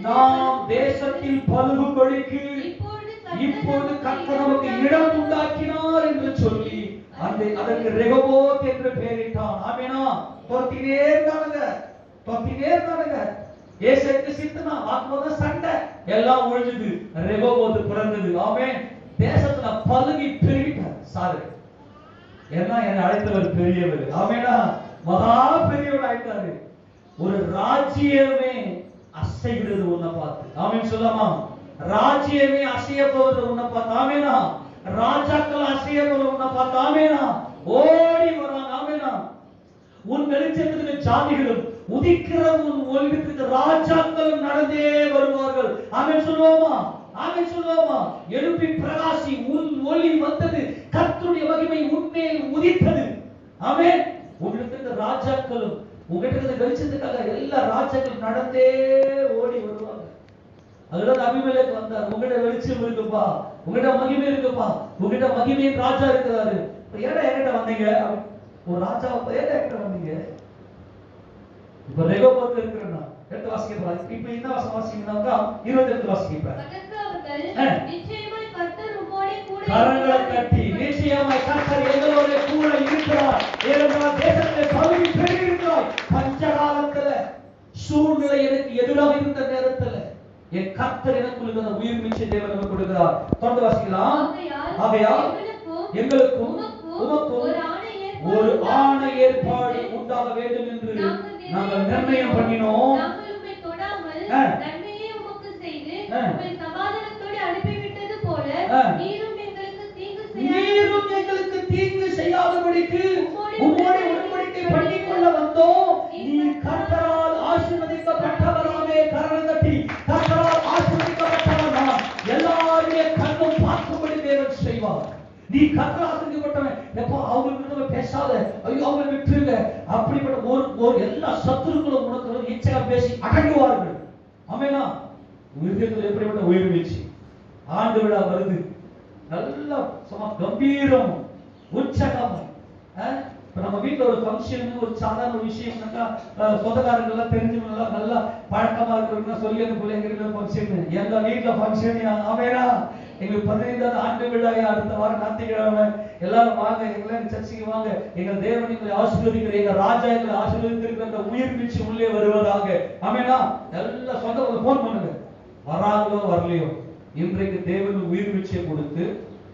[SPEAKER 1] நாம் தேசத்தில் பலுகும்படிக்கு இப்போது கர்த்தர் நமக்கு இடம் உண்டாக்கினார் என்று சொல்லி அதற்கு ரெகோபோத் என்று பெயரிட்டான். ஆமெனா. தொத்தினே இருந்தானுங்க. ஏசேக்கு சித்தனா வாக்குவாதம் சண்டை எல்லாம் ஒழிஞ்சது. ரெகோபோத் பிறந்தது. ஆமென். தேசத்துல பலுகி பெருகிட்டார். சாரு ஏன்னா என்னை அழைத்தவர் பெரியவர். ஆமெனா. மகா பெரியவர் ஆயிட்டாரு. ஒரு ராஜ்யமே அசைகிறது உன்னை பார்த்து. ஆமென் சொல்லாமா? ராஜ்யமே அசைய போவது உன்னை பார்த்து. ஆமெனா. ராஜாக்கள் அசைய போவது உன்னை பார்த்து. ஆமெனா. ஓடி வராங்க. ஆமெனா. உன் வெளிச்சத்துக்கு ஜாதிகளும் உதிக்கிற உன் ஒளிவுக்கு ராஜாக்களும் நடந்தே வருவார்கள். ஆமென் சொல்லுவோமா? ஆமென் சொல்லுவோமா? எழுப்பி பிரகாசி, உன் ஒளி வந்தது, கர்த்தருடைய மகிமை உன்மேல் உதித்தது. ஆமென். உங்களுக்கு ராஜாக்களும் உங்களுக்கு வெளிச்சத்துக்காக எல்லா ராஜாக்களும் நடந்தே ஓடி வருவாங்க. அதுதான் அபிமெலேக்கு வந்தார். உங்ககிட்ட வெளிச்சம் இருக்குப்பா, உங்ககிட்ட மகிமை இருக்குப்பா, உங்ககிட்ட மகிமையின் ராஜா இருக்கிறாரு. ஏடா என்கிட்ட வந்தீங்க? ஒரு ராஜாவை ஏடா என்கிட்ட வந்தீங்க? இப்ப ரெகோபோத் இருக்கிறேன்னா எடுத்து வாசிக்கலாம். இப்ப இந்த வசனம் வாசிக்கணும்னா 22 வாசிக்கலாம்.
[SPEAKER 2] நிச்சயமாய் கர்த்தர் உம்மோடே கூட
[SPEAKER 1] கரங்களை தட்டி நிச்சயமாய் கர்த்தர் எங்களோட கூட இருக்கிறார். ஏனென்றால் தேசத்தை பலுகி பெருகி இருக்கிறார். பஞ்சகாலத்துல சூழ்நிலை எனக்கு எதிராக இருந்த நேரத்துல என் கர்த்தர் எனக்குள்ள உயிர் மிச்ச தேவன் நமக்கு கொடுக்கிறார். தொடர்ந்து வாசிக்கலாம். ஆகையால் எங்களுக்கும் உமக்கும் ஒரு ஆணை ஏற்பாடு உண்டாக வேண்டும் என்று நாங்கள் நிர்ணயம் பண்ணினோம்.
[SPEAKER 2] நாங்கள் உம்மை தொடாமல் நன்மையை உமக்கு செய்து உம்மை சமாதானத்தோடு அனுப்பிவிட்டது போல நீரும் எங்களுக்கு தீங்கு செய்யாதபடிக்கு உம்மோடு உடன்படிக்கை பண்ணிக்கொள்ள வந்தோம். நீர் கர்த்தரால் ஆசீர்வதிக்கப்பட்டவராமே. கரங்களை தட்டி கர்த்தரால் ஆசீர்வதிக்கப்பட்டவர் நான். எல்லாருமே கண்ணும் பார்க்கும்படி தேவன் செய்வார். நீ கர்த்தரால் ஆசீர்வதிக்கப்பட்டவன். எப்போ அவங்களுக்கு பேசாத, ஐயோ அவங்களை விட்டுருங்க, அப்படிப்பட்ட ஒரு எல்லா சத்துருக்களும் உனக்கு இச்சையா பேசி அடங்குவார்கள். ஆமெனா. உயிர்த்தத்தில் எப்படிப்பட்ட உயிர் வீழ்ச்சி. ஆண்டு விழா வருது. நல்ல சும்மா கம்பீரம் உற்சாகம். இப்ப நம்ம வீட்டுல ஒரு ஃபங்க்ஷன், ஒரு சாதாரண விஷயம், சொந்தக்காரங்க எல்லாம் தெரிஞ்சவங்க நல்லா பழக்கமா இருக்கிறவங்க சொல்லி அந்த பிள்ளைங்க ஃபங்க்ஷன், எங்க வீட்டுல ஃபங்க்ஷன். ஆமெனா. எங்களுக்கு 15வது ஆண்டு விழாவை அடுத்த வாரம் ஞாயிற்றுக்கிழமை எல்லாரும் வாங்க, எங்களாம் சர்ச்சைக்கு வாங்க. எங்க தேவன் எங்களை ஆசீர்வதிக்கிற, எங்க ராஜா எங்களை ஆசீர்வதித்திருக்கிற அந்த உயிர் வீழ்ச்சி உள்ளே வருவதாக. ஆமெனா. எல்லா சொந்தங்களை போன் பண்ணுங்க. வராங்களோ வரலையோ, இன்றைக்கு தேவன் உயிர் வீழ்ச்சியை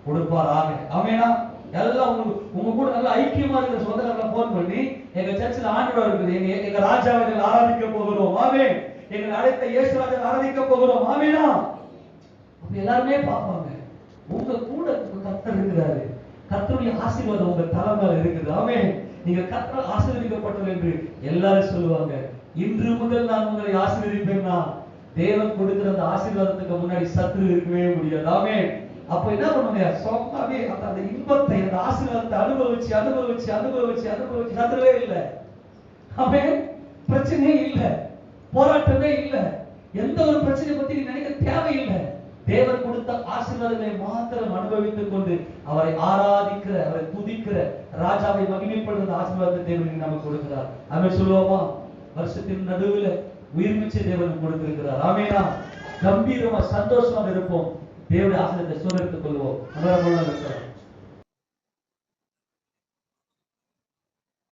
[SPEAKER 2] கொடுப்பாராக. ஆமெனா. எல்லாம் உங்க கூட நல்ல ஐக்கியமா இருக்கிற சொந்தக்காரங்களை போன் பண்ணி, எங்க சர்ச்சில் ஆண்டவர் இருக்குது, எங்க ராஜாவை ஆராதிக்க போகிறோம். ஆமென். எங்களை அழைத்த இயேசுராஜை ஆராதிக்க போகிறோம். ஆமெனா. அப்ப எல்லாருமே பார்ப்பாங்க, உங்க கூட கர்த்தர் இருக்கிறாரு. கர்த்தருடைய ஆசீர்வாதம் உங்க தலைமையில இருக்குது. ஆமென். நீங்க கர்த்தரால் ஆசீர்வதிக்கப்பட்டவர் என்று எல்லாரும் சொல்லுவாங்க. இன்று முதல் நான் உங்களை ஆசீர்வதிப்பேன்னா தேவன் கொடுக்கிற அந்த ஆசீர்வாதத்துக்கு முன்னாடி சத்துரு இருக்கவே முடியாது. ஆமென். அப்ப என்ன பண்ணுங்க? சொன்னாவே அந்த இன்பத்தை, அந்த ஆசீர்வாதத்தை அனுபவிச்சு சத்துருவே இல்லை. ஆமென். பிரச்சனையே இல்லை, போராட்டமே இல்லை, எந்த ஒரு பிரச்சனை பத்தி நினைக்க தேவையில்லை. தேவன் கொடுத்த ஆசீர்வாதங்களை மாத்திரம் அனுபவித்துக் கொண்டு அவரை ஆராதிக்கிற, அவரை துதிக்கிற, ராஜாவை மகிமைப்படுகிற ஆசீர்வாதத்தை தேவன் நமக்கு கொடுக்கிறார். ஆமென் சொல்லுவோமா? வருஷத்தின் நடுவில் உயிர் மிச்ச தேவன் கொடுத்திருக்கிறார். ஆமெனா. கம்பீரமா சந்தோஷமா இருப்போம். தேவனுடைய ஆசீர்வாதத்தை சுதந்திரத்துக் கொள்வோம்.